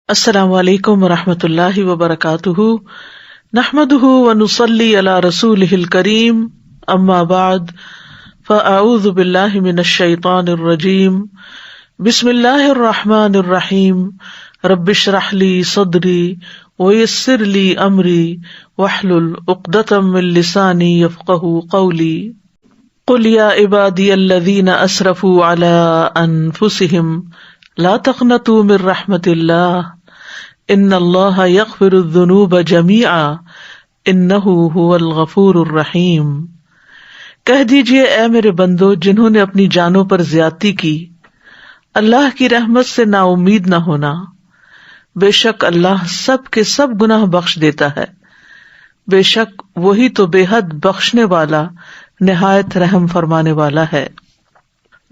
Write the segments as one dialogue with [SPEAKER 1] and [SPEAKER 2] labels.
[SPEAKER 1] السلام علیکم ورحمۃ اللہ وبرکاتہ، نحمده ونصلی علی رسولہ الکریم، اما بعد فاعوذ باللہ من الشیطان الرجیم، بسم اللہ الرحمن الرحیم، رب اشرح لی صدری ویسر لی امری واحلل عقدۃ من لسانی یفقہوا قولی، قل یا عبادی الذین اسرفوا علی انفسہم لا تقنطوا من رحمۃ اللہ ان اللہ یغفر الذنوب جمیعا انہ هو الغفور الرحیم۔ کہہ دیجئے اے میرے بندو جنہوں نے اپنی جانوں پر زیادتی کی، اللہ کی رحمت سے نا امید نہ ہونا، بے شک اللہ سب کے سب گناہ بخش دیتا ہے، بے شک وہی تو بے حد بخشنے والا نہایت رحم فرمانے والا ہے۔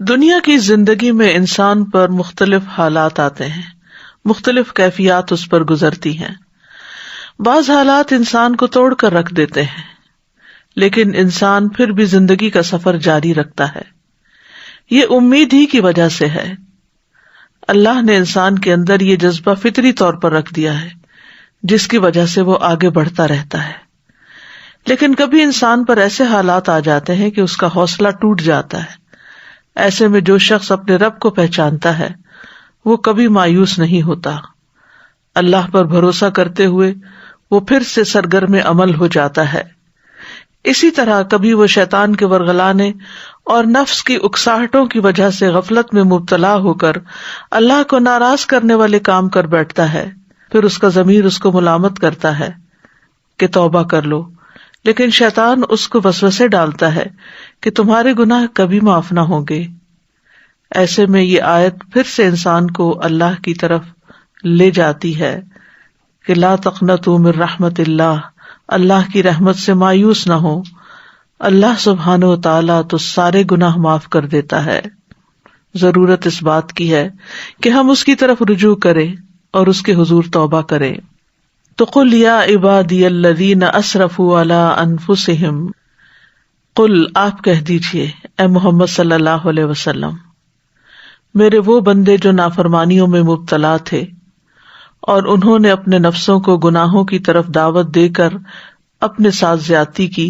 [SPEAKER 1] دنیا کی زندگی میں انسان پر مختلف حالات آتے ہیں، مختلف کیفیات اس پر گزرتی ہیں۔ بعض حالات انسان کو توڑ کر رکھ دیتے ہیں، لیکن انسان پھر بھی زندگی کا سفر جاری رکھتا ہے۔ یہ امید ہی کی وجہ سے ہے۔ اللہ نے انسان کے اندر یہ جذبہ فطری طور پر رکھ دیا ہے، جس کی وجہ سے وہ آگے بڑھتا رہتا ہے۔ لیکن کبھی انسان پر ایسے حالات آ جاتے ہیں کہ اس کا حوصلہ ٹوٹ جاتا ہے۔ ایسے میں جو شخص اپنے رب کو پہچانتا ہے وہ کبھی مایوس نہیں ہوتا، اللہ پر بھروسہ کرتے ہوئے وہ پھر سے سرگرم عمل ہو جاتا ہے۔ اسی طرح کبھی وہ شیطان کے ورغلانے اور نفس کی اکساہٹوں کی وجہ سے غفلت میں مبتلا ہو کر اللہ کو ناراض کرنے والے کام کر بیٹھتا ہے، پھر اس کا ضمیر اس کو ملامت کرتا ہے کہ توبہ کر لو، لیکن شیطان اس کو وسوسے ڈالتا ہے کہ تمہارے گناہ کبھی معاف نہ ہوں گے۔ ایسے میں یہ آیت پھر سے انسان کو اللہ کی طرف لے جاتی ہے کہ لا تقنطوا من رحمت اللہ، اللہ کی رحمت سے مایوس نہ ہو، اللہ سبحانہ و تعالیٰ تو سارے گناہ معاف کر دیتا ہے۔ ضرورت اس بات کی ہے کہ ہم اس کی طرف رجوع کریں اور اس کے حضور توبہ کریں۔ تو قل یا عبادی الذین اسرفوا علی انفسہم، قل آپ کہہ دیجئے اے محمد صلی اللہ علیہ وسلم، میرے وہ بندے جو نافرمانیوں میں مبتلا تھے اور انہوں نے اپنے نفسوں کو گناہوں کی طرف دعوت دے کر اپنے ساتھ زیادتی کی،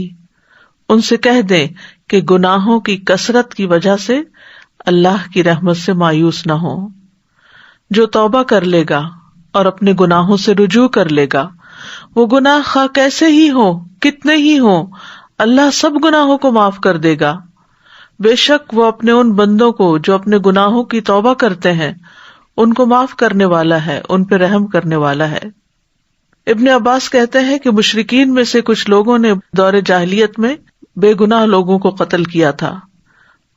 [SPEAKER 1] ان سے کہہ دیں کہ گناہوں کی کثرت کی وجہ سے اللہ کی رحمت سے مایوس نہ ہو۔ جو توبہ کر لے گا اور اپنے گناہوں سے رجوع کر لے گا، وہ گناہ خواہ کیسے ہی ہو، کتنے ہی ہوں، اللہ سب گناہوں کو معاف کر دے گا۔ بے شک وہ اپنے ان بندوں کو جو اپنے گناہوں کی توبہ کرتے ہیں ان کو معاف کرنے والا ہے، ان پہ رحم کرنے والا ہے۔ ابن عباس کہتے ہیں کہ مشرکین میں سے کچھ لوگوں نے دور جاہلیت میں بے گناہ لوگوں کو قتل کیا تھا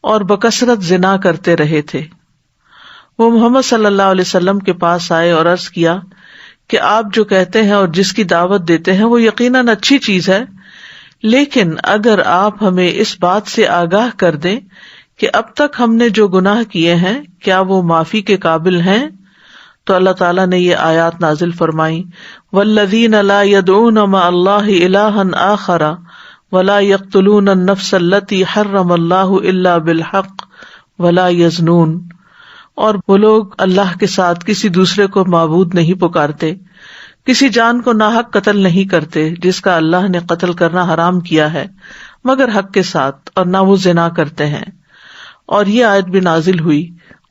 [SPEAKER 1] اور بکثرت زنا کرتے رہے تھے۔ وہ محمد صلی اللہ علیہ وسلم کے پاس آئے اور عرض کیا کہ آپ جو کہتے ہیں اور جس کی دعوت دیتے ہیں وہ یقیناً اچھی چیز ہے، لیکن اگر آپ ہمیں اس بات سے آگاہ کر دیں کہ اب تک ہم نے جو گناہ کیے ہیں کیا وہ معافی کے قابل ہیں، تو اللہ تعالیٰ نے یہ آیات نازل فرمائیں، وَالَّذِينَ لَا يَدْعُونَ مَعَ اللَّهِ إِلَٰهًا آخَرَ وَلَا يَقْتُلُونَ النَّفْسَ الَّتِي حَرَّمَ اللَّهُ إِلَّا بِالْحَقِّ وَلَا يَزْنُونَ، اور وہ لوگ اللہ کے ساتھ کسی دوسرے کو معبود نہیں پکارتے، کسی جان کو ناحق قتل نہیں کرتے جس کا اللہ نے قتل کرنا حرام کیا ہے مگر حق کے ساتھ، اور نہ وہ زنا کرتے ہیں۔ اور یہ آیت بھی نازل ہوئی،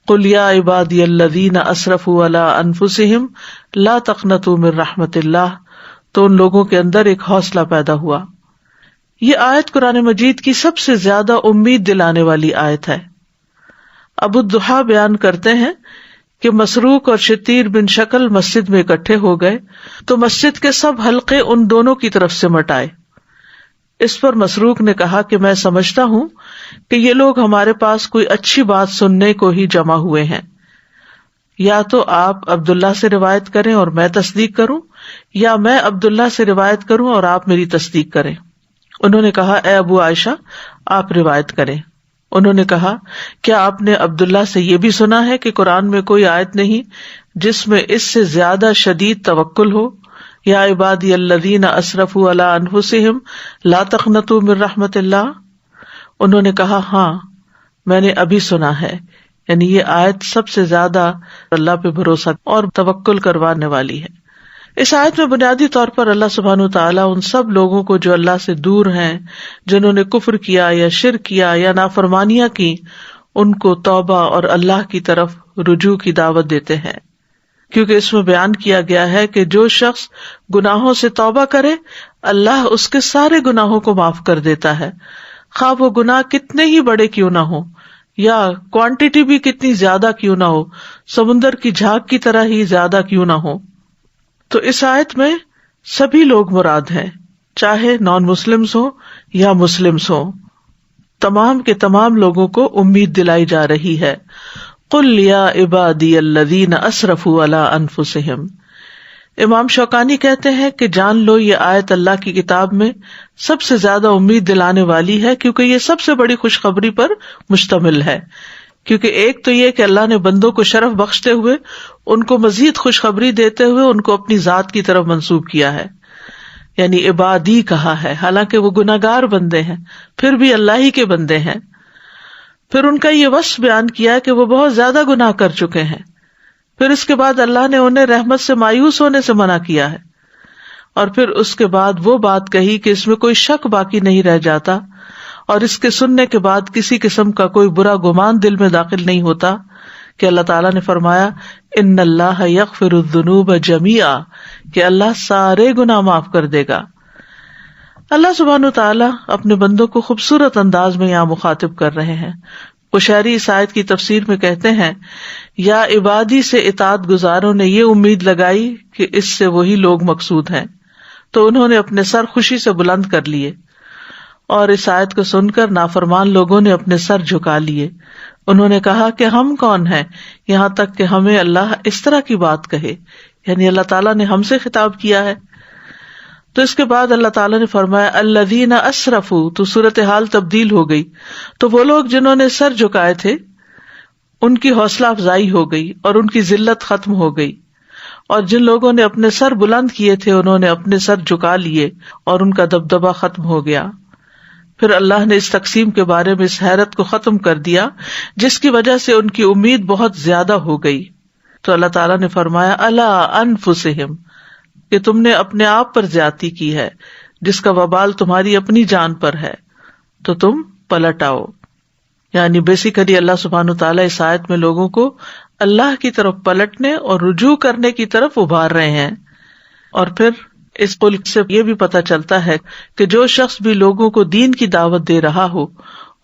[SPEAKER 1] قل یا عبادی الذین اسرفوا علی انفسہم لا تقنطوا من رحمت اللہ، تو ان لوگوں کے اندر ایک حوصلہ پیدا ہوا۔ یہ آیت قرآن مجید کی سب سے زیادہ امید دلانے والی آیت ہے۔ ابو الضحیٰ بیان کرتے ہیں کہ مسروق اور شتیر بن شکل مسجد میں اکٹھے ہو گئے تو مسجد کے سب حلقے ان دونوں کی طرف سے مٹائے۔ اس پر مسروق نے کہا کہ میں سمجھتا ہوں کہ یہ لوگ ہمارے پاس کوئی اچھی بات سننے کو ہی جمع ہوئے ہیں، یا تو آپ عبداللہ سے روایت کریں اور میں تصدیق کروں، یا میں عبداللہ سے روایت کروں اور آپ میری تصدیق کریں۔ انہوں نے کہا اے ابو عائشہ آپ روایت کریں۔ انہوں نے کہا کیا آپ نے عبداللہ سے یہ بھی سنا ہے کہ قرآن میں کوئی آیت نہیں جس میں اس سے زیادہ شدید توکل ہو، یا عبادی الذین اسرفوا علی انفسہم لا تقنطوا من رحمت اللہ؟ انہوں نے کہا ہاں میں نے ابھی سنا ہے یعنی یہ آیت سب سے زیادہ اللہ پہ بھروسہ اور توکل کروانے والی ہے۔ اس آیت میں بنیادی طور پر اللہ سبحانہ وتعالیٰ ان سب لوگوں کو جو اللہ سے دور ہیں، جنہوں نے کفر کیا یا شرک کیا یا نافرمانیاں کی، ان کو توبہ اور اللہ کی طرف رجوع کی دعوت دیتے ہیں، کیونکہ اس میں بیان کیا گیا ہے کہ جو شخص گناہوں سے توبہ کرے اللہ اس کے سارے گناہوں کو معاف کر دیتا ہے، خواہ وہ گناہ کتنے ہی بڑے کیوں نہ ہو یا کوانٹٹی بھی کتنی زیادہ کیوں نہ ہو، سمندر کی جھاگ کی طرح ہی زیادہ کیوں نہ ہو۔ تو اس آیت میں سبھی لوگ مراد ہیں، چاہے نان مسلمز ہوں یا مسلمز ہوں، تمام کے تمام لوگوں کو امید دلائی جا رہی ہے۔ قل یا عبادی الذین اسرفوا علی انفسہم۔ امام شوکانی کہتے ہیں کہ جان لو یہ آیت اللہ کی کتاب میں سب سے زیادہ امید دلانے والی ہے، کیونکہ یہ سب سے بڑی خوشخبری پر مشتمل ہے۔ کیونکہ ایک تو یہ کہ اللہ نے بندوں کو شرف بخشتے ہوئے ان کو مزید خوشخبری دیتے ہوئے ان کو اپنی ذات کی طرف منسوب کیا ہے، یعنی عبادی کہا ہے، حالانکہ وہ گناہگار بندے ہیں پھر بھی اللہ ہی کے بندے ہیں۔ پھر ان کا یہ وصف بیان کیا کہ وہ بہت زیادہ گناہ کر چکے ہیں، پھر اس کے بعد اللہ نے انہیں رحمت سے مایوس ہونے سے منع کیا ہے، اور پھر اس کے بعد وہ بات کہی کہ اس میں کوئی شک باقی نہیں رہ جاتا، اور اس کے سننے کے بعد کسی قسم کا کوئی برا گمان دل میں داخل نہیں ہوتا، کہ اللہ تعالیٰ نے فرمایا ان اللہ یغفر الذنوب جمیعا، کہ اللہ سارے گناہ معاف کر دے گا۔ اللہ سبحانہ تعالیٰ اپنے بندوں کو خوبصورت انداز میں یہاں مخاطب کر رہے ہیں۔ قشیری اس آیت کی تفسیر میں کہتے ہیں، یا عبادی سے اطاعت گزاروں نے یہ امید لگائی کہ اس سے وہی لوگ مقصود ہیں، تو انہوں نے اپنے سر خوشی سے بلند کر لیے، اور اس آیت کو سن کر نافرمان لوگوں نے اپنے سر جھکا لیے۔ انہوں نے کہا کہ ہم کون ہیں یہاں تک کہ ہمیں اللہ اس طرح کی بات کہے، یعنی اللہ تعالیٰ نے ہم سے خطاب کیا ہے۔ تو اس کے بعد اللہ تعالیٰ نے فرمایا الذین اسرفوا، تو صورتحال تبدیل ہو گئی، تو وہ لوگ جنہوں نے سر جھکائے تھے ان کی حوصلہ افزائی ہو گئی اور ان کی ذلت ختم ہو گئی، اور جن لوگوں نے اپنے سر بلند کیے تھے انہوں نے اپنے سر جھکا لیے اور ان کا دبدبہ ختم ہو گیا۔ پھر اللہ نے اس تقسیم کے بارے میں اس حیرت کو ختم کر دیا جس کی وجہ سے ان کی امید بہت زیادہ ہو گئی۔ تو اللہ تعالیٰ نے فرمایا الا انفسہم، کہ تم نے اپنے آپ پر زیادتی کی ہے، جس کا وبال تمہاری اپنی جان پر ہے، تو تم پلٹ آؤ۔ یعنی بیسیکلی اللہ سبحانہ تعالیٰ اس آیت میں لوگوں کو اللہ کی طرف پلٹنے اور رجوع کرنے کی طرف ابھار رہے ہیں۔ اور پھر اس قول سے یہ بھی پتہ چلتا ہے کہ جو شخص بھی لوگوں کو دین کی دعوت دے رہا ہو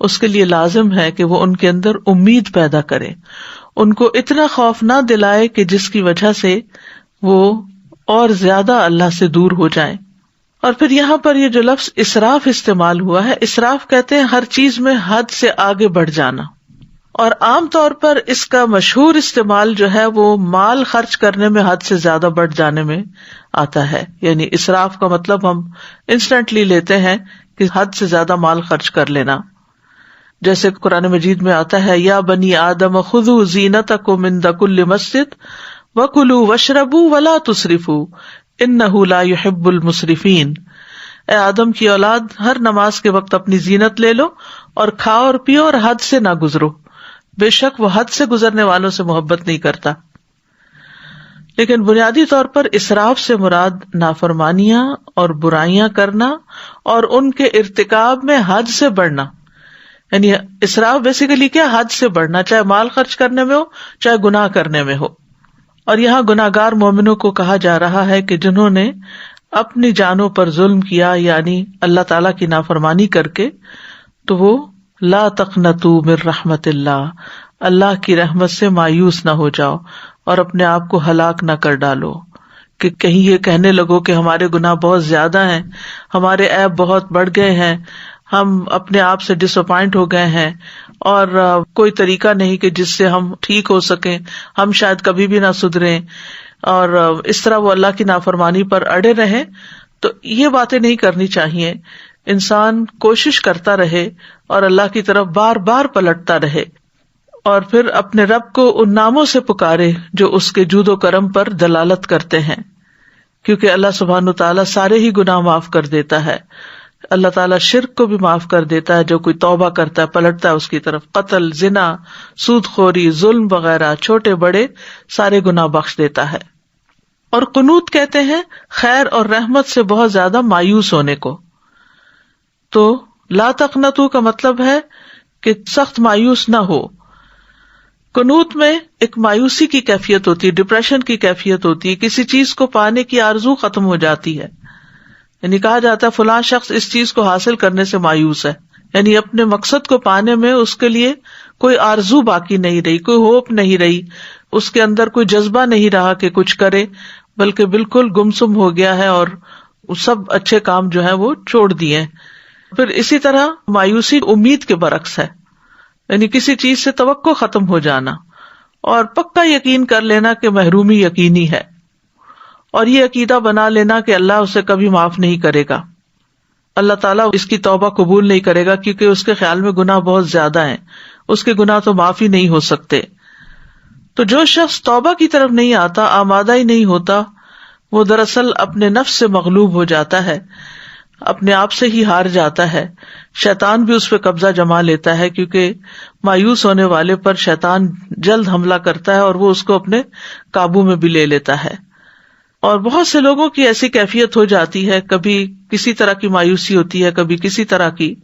[SPEAKER 1] اس کے لیے لازم ہے کہ وہ ان کے اندر امید پیدا کرے، ان کو اتنا خوف نہ دلائے کہ جس کی وجہ سے وہ اور زیادہ اللہ سے دور ہو جائیں۔ اور پھر یہاں پر یہ جو لفظ اسراف استعمال ہوا ہے، اسراف کہتے ہیں ہر چیز میں حد سے آگے بڑھ جانا، اور عام طور پر اس کا مشہور استعمال جو ہے وہ مال خرچ کرنے میں حد سے زیادہ بڑھ جانے میں آتا ہے۔ یعنی اسراف کا مطلب ہم انسٹنٹلی لیتے ہیں کہ حد سے زیادہ مال خرچ کر لینا، جیسے قرآن مجید میں آتا ہے یا بنی آدم خذوا زینتکم عند کل مسجد وَكُلُوا وَاشْرَبُوا وَلَا تُسْرِفُوا إِنَّهُ لَا يُحِبُّ الْمُسْرِفِينَ۔ اے آدم کی اولاد، ہر نماز کے وقت اپنی زینت لے لو اور کھاؤ اور پیو اور حد سے نہ گزرو، بے شک وہ حد سے گزرنے والوں سے محبت نہیں کرتا۔ لیکن بنیادی طور پر اسراف سے مراد نافرمانیاں اور برائیاں کرنا اور ان کے ارتکاب میں حد سے بڑھنا، یعنی اسراف بیسیکلی کیا، حد سے بڑھنا، چاہے مال خرچ کرنے میں ہو چاہے گناہ کرنے میں ہو۔ اور یہاں گناہگار مومنوں کو کہا جا رہا ہے کہ جنہوں نے اپنی جانوں پر ظلم کیا، یعنی اللہ تعالیٰ کی نافرمانی کر کے، تو وہ لا تقنطوا من رحمت اللہ، اللہ کی رحمت سے مایوس نہ ہو جاؤ اور اپنے آپ کو ہلاک نہ کر ڈالو کہ کہیں یہ کہنے لگو کہ ہمارے گناہ بہت زیادہ ہیں، ہمارے عیب بہت بڑھ گئے ہیں، ہم اپنے آپ سے ڈس اپوائنٹ ہو گئے ہیں اور کوئی طریقہ نہیں کہ جس سے ہم ٹھیک ہو سکیں، ہم شاید کبھی بھی نہ سدھریں، اور اس طرح وہ اللہ کی نافرمانی پر اڑے رہیں۔ تو یہ باتیں نہیں کرنی چاہیے۔ انسان کوشش کرتا رہے اور اللہ کی طرف بار بار پلٹتا رہے، اور پھر اپنے رب کو ان ناموں سے پکارے جو اس کے جود و کرم پر دلالت کرتے ہیں، کیونکہ اللہ سبحانہ تعالیٰ سارے ہی گناہ معاف کر دیتا ہے۔ اللہ تعالیٰ شرک کو بھی معاف کر دیتا ہے جو کوئی توبہ کرتا ہے، پلٹتا ہے اس کی طرف. قتل، زنا، سود خوری، ظلم وغیرہ چھوٹے بڑے سارے گناہ بخش دیتا ہے. اور قنوت کہتے ہیں خیر اور رحمت سے بہت زیادہ مایوس ہونے کو. تو لا تقنطوا کا مطلب ہے کہ سخت مایوس نہ ہو. قنوت میں ایک مایوسی کی کیفیت ہوتی ہے، ڈپریشن کی کیفیت ہوتی ہے، کسی چیز کو پانے کی آرزو ختم ہو جاتی ہے. یعنی کہا جاتا ہے فلاں شخص اس چیز کو حاصل کرنے سے مایوس ہے، یعنی اپنے مقصد کو پانے میں اس کے لیے کوئی آرزو باقی نہیں رہی، کوئی ہوپ نہیں رہی، اس کے اندر کوئی جذبہ نہیں رہا کہ کچھ کرے، بلکہ بالکل گمسم ہو گیا ہے اور سب اچھے کام جو ہے وہ چھوڑ دیے. پھر اسی طرح مایوسی امید کے برعکس ہے، یعنی کسی چیز سے توقع ختم ہو جانا اور پکا یقین کر لینا کہ محرومی یقینی ہے، اور یہ عقیدہ بنا لینا کہ اللہ اسے کبھی معاف نہیں کرے گا، اللہ تعالیٰ اس کی توبہ قبول نہیں کرے گا کیونکہ اس کے خیال میں گناہ بہت زیادہ ہیں، اس کے گناہ تو معاف ہی نہیں ہو سکتے. تو جو شخص توبہ کی طرف نہیں آتا، آمادہ ہی نہیں ہوتا، وہ دراصل اپنے نفس سے مغلوب ہو جاتا ہے، اپنے آپ سے ہی ہار جاتا ہے. شیطان بھی اس پہ قبضہ جما لیتا ہے کیونکہ مایوس ہونے والے پر شیطان جلد حملہ کرتا ہے اور وہ اس کو اپنے قابو میں بھی لے لیتا ہے. اور بہت سے لوگوں کی ایسی کیفیت ہو جاتی ہے، کبھی کسی طرح کی مایوسی ہوتی ہے، کبھی کسی طرح کی.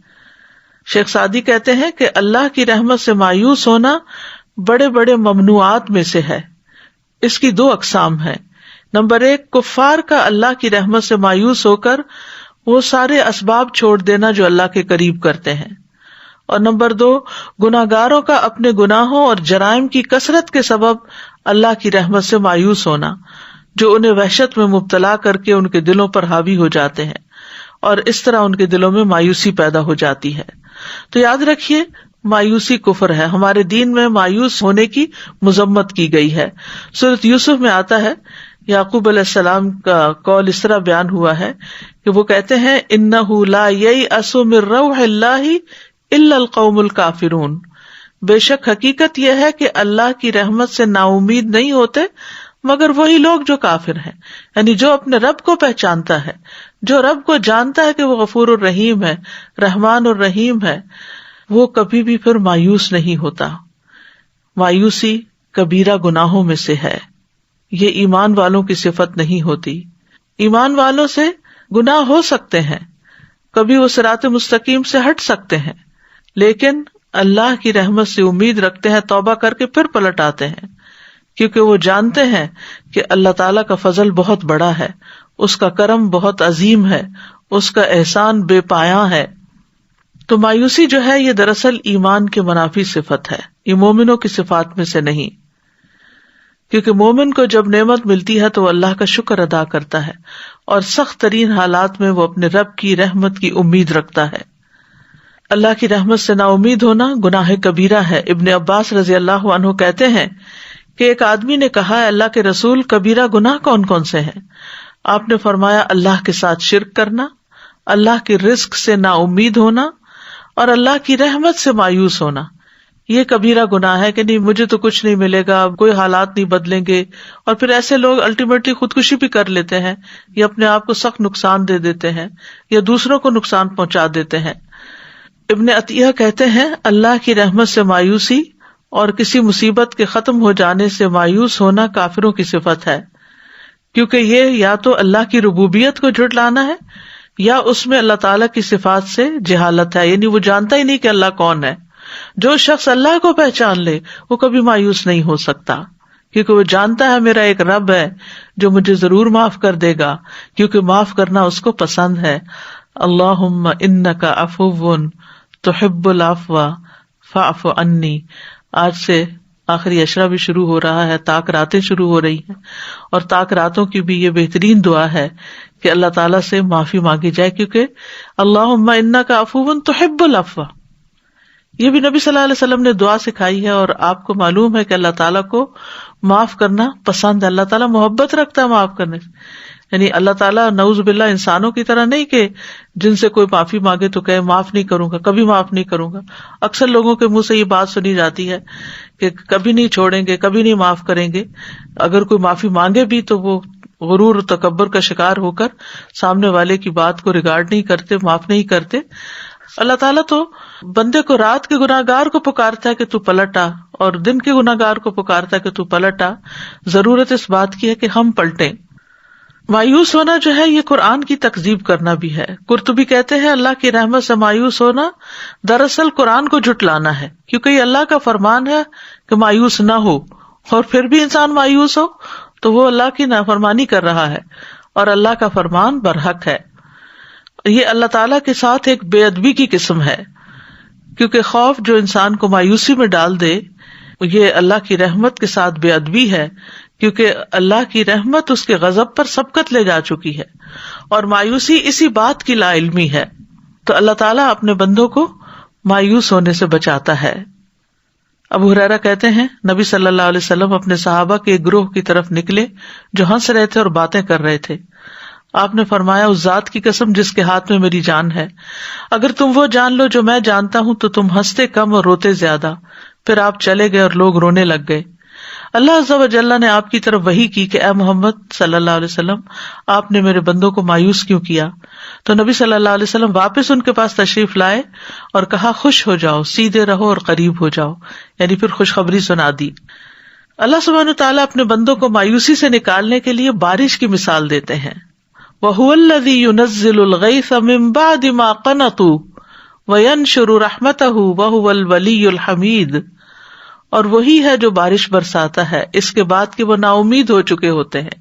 [SPEAKER 1] شیخ سعدی کہتے ہیں کہ اللہ کی رحمت سے مایوس ہونا بڑے بڑے ممنوعات میں سے ہے. اس کی 2 اقسام ہیں. نمبر 1، کفار کا اللہ کی رحمت سے مایوس ہو کر وہ سارے اسباب چھوڑ دینا جو اللہ کے قریب کرتے ہیں. اور نمبر 2، گناہگاروں کا اپنے گناہوں اور جرائم کی کثرت کے سبب اللہ کی رحمت سے مایوس ہونا، جو انہیں وحشت میں مبتلا کر کے ان کے دلوں پر حاوی ہو جاتے ہیں، اور اس طرح ان کے دلوں میں مایوسی پیدا ہو جاتی ہے. تو یاد رکھیے مایوسی کفر ہے. ہمارے دین میں مایوس ہونے کی مذمت کی گئی ہے. سورۃ یوسف میں آتا ہے، یعقوب علیہ السلام کا قول اس طرح بیان ہوا ہے کہ وہ کہتے ہیں انہ لا ییأس من روح اللہ الا القوم الکافرون. بے شک حقیقت یہ ہے کہ اللہ کی رحمت سے نا امید نہیں ہوتے مگر وہی لوگ جو کافر ہیں. یعنی جو اپنے رب کو پہچانتا ہے، جو رب کو جانتا ہے کہ وہ غفور الرحیم ہے، رحمان الرحیم ہے، وہ کبھی بھی پھر مایوس نہیں ہوتا. مایوسی کبیرہ گناہوں میں سے ہے، یہ ایمان والوں کی صفت نہیں ہوتی. ایمان والوں سے گناہ ہو سکتے ہیں، کبھی وہ صراط مستقیم سے ہٹ سکتے ہیں، لیکن اللہ کی رحمت سے امید رکھتے ہیں، توبہ کر کے پھر پلٹ آتے ہیں، کیونکہ وہ جانتے ہیں کہ اللہ تعالیٰ کا فضل بہت بڑا ہے، اس کا کرم بہت عظیم ہے، اس کا احسان بے پایاں ہے. تو مایوسی جو ہے یہ دراصل ایمان کے منافی صفت ہے، یہ مومنوں کی صفات میں سے نہیں. کیونکہ مومن کو جب نعمت ملتی ہے تو وہ اللہ کا شکر ادا کرتا ہے اور سخت ترین حالات میں وہ اپنے رب کی رحمت کی امید رکھتا ہے. اللہ کی رحمت سے نا امید ہونا گناہ کبیرہ ہے. ابن عباس رضی اللہ عنہ کہتے ہیں کہ ایک آدمی نے کہا، اللہ کے رسول کبیرہ گناہ کون کون سے ہیں؟ آپ نے فرمایا اللہ کے ساتھ شرک کرنا، اللہ کے رزق سے نا امید ہونا اور اللہ کی رحمت سے مایوس ہونا. یہ کبیرہ گناہ ہے کہ نہیں مجھے تو کچھ نہیں ملے گا، کوئی حالات نہیں بدلیں گے، اور پھر ایسے لوگ الٹیمیٹلی خودکشی بھی کر لیتے ہیں یا اپنے آپ کو سخت نقصان دے دیتے ہیں یا دوسروں کو نقصان پہنچا دیتے ہیں. ابن عطیہ کہتے ہیں اللہ کی رحمت سے مایوسی اور کسی مصیبت کے ختم ہو جانے سے مایوس ہونا کافروں کی صفت ہے، کیونکہ یہ یا تو اللہ کی ربوبیت کو جھٹلانا ہے یا اس میں اللہ تعالیٰ کی صفات سے جہالت ہے، یعنی وہ جانتا ہی نہیں کہ اللہ کون ہے. جو شخص اللہ کو پہچان لے وہ کبھی مایوس نہیں ہو سکتا، کیونکہ وہ جانتا ہے میرا ایک رب ہے جو مجھے ضرور معاف کر دے گا، کیونکہ معاف کرنا اس کو پسند ہے. اللہم انک عفو تحب العفو فاعف عنی. آج سے آخری عشرہ بھی شروع ہو رہا ہے، طاق راتیں شروع ہو رہی ہیں، اور طاق راتوں کی بھی یہ بہترین دعا ہے کہ اللہ تعالیٰ سے معافی مانگی جائے، کیونکہ اللہم انک عفو تحب العفو یہ بھی نبی صلی اللہ علیہ وسلم نے دعا سکھائی ہے، اور آپ کو معلوم ہے کہ اللہ تعالیٰ کو معاف کرنا پسند ہے، اللہ تعالیٰ محبت رکھتا ہے معاف کرنے سے. یعنی اللہ تعالیٰ نعوذ باللہ انسانوں کی طرح نہیں کہ جن سے کوئی معافی مانگے تو کہے معاف نہیں کروں گا، کبھی معاف نہیں کروں گا. اکثر لوگوں کے منہ سے یہ بات سنی جاتی ہے کہ کبھی نہیں چھوڑیں گے، کبھی نہیں معاف کریں گے. اگر کوئی معافی مانگے بھی تو وہ غرور و تکبر کا شکار ہو کر سامنے والے کی بات کو ریگارڈ نہیں کرتے، معاف نہیں کرتے. اللہ تعالیٰ تو بندے کو رات کے گناہگار کو پکارتا ہے کہ تو پلٹ آ، اور دن کے گناہگار کو پکارتا ہے کہ تو پلٹ آ. ضرورت اس بات کی ہے کہ ہم پلٹیں. مایوس ہونا جو ہے یہ قرآن کی تکذیب کرنا بھی ہے. قرطبی کہتے ہیں اللہ کی رحمت سے مایوس ہونا دراصل قرآن کو جھٹلانا ہے، کیونکہ یہ اللہ کا فرمان ہے کہ مایوس نہ ہو، اور پھر بھی انسان مایوس ہو تو وہ اللہ کی نافرمانی کر رہا ہے، اور اللہ کا فرمان برحق ہے. یہ اللہ تعالیٰ کے ساتھ ایک بے ادبی کی قسم ہے، کیونکہ خوف جو انسان کو مایوسی میں ڈال دے یہ اللہ کی رحمت کے ساتھ بے ادبی ہے، کیونکہ اللہ کی رحمت اس کے غضب پر سبقت لے جا چکی ہے، اور مایوسی اسی بات کی لا علمی ہے. تو اللہ تعالیٰ اپنے بندوں کو مایوس ہونے سے بچاتا ہے. ابو ہریرہ کہتے ہیں نبی صلی اللہ علیہ وسلم اپنے صحابہ کے ایک گروہ کی طرف نکلے جو ہنس رہے تھے اور باتیں کر رہے تھے. آپ نے فرمایا اس ذات کی قسم جس کے ہاتھ میں میری جان ہے، اگر تم وہ جان لو جو میں جانتا ہوں تو تم ہنستے کم اور روتے زیادہ. پھر آپ چلے گئے اور لوگ رونے لگ گئے. اللہ عز و جل نے آپ کی طرف وحی کی کہ اے محمد صلی اللہ علیہ وسلم آپ نے میرے بندوں کو مایوس کیوں کیا؟ تو نبی صلی اللہ علیہ وسلم واپس ان کے پاس تشریف لائے اور کہا خوش ہو جاؤ، سیدھے رہو اور قریب ہو جاؤ، یعنی پھر خوشخبری سنا دی. اللہ سبحانہ تعالیٰ اپنے بندوں کو مایوسی سے نکالنے کے لیے بارش کی مثال دیتے ہیں. وَهُوَ الَّذِي يُنَزِّلُ الْغَيْثَ مِن بَعْدِ مَا قَنَطُوا وَيَنشُرُ رَحْمَتَهُ وَهُوَ الْوَلِيُّ الْحَمِيدُ، اور وہی ہے جو بارش برساتا ہے اس کے بعد کہ وہ نا امید ہو چکے ہوتے ہیں،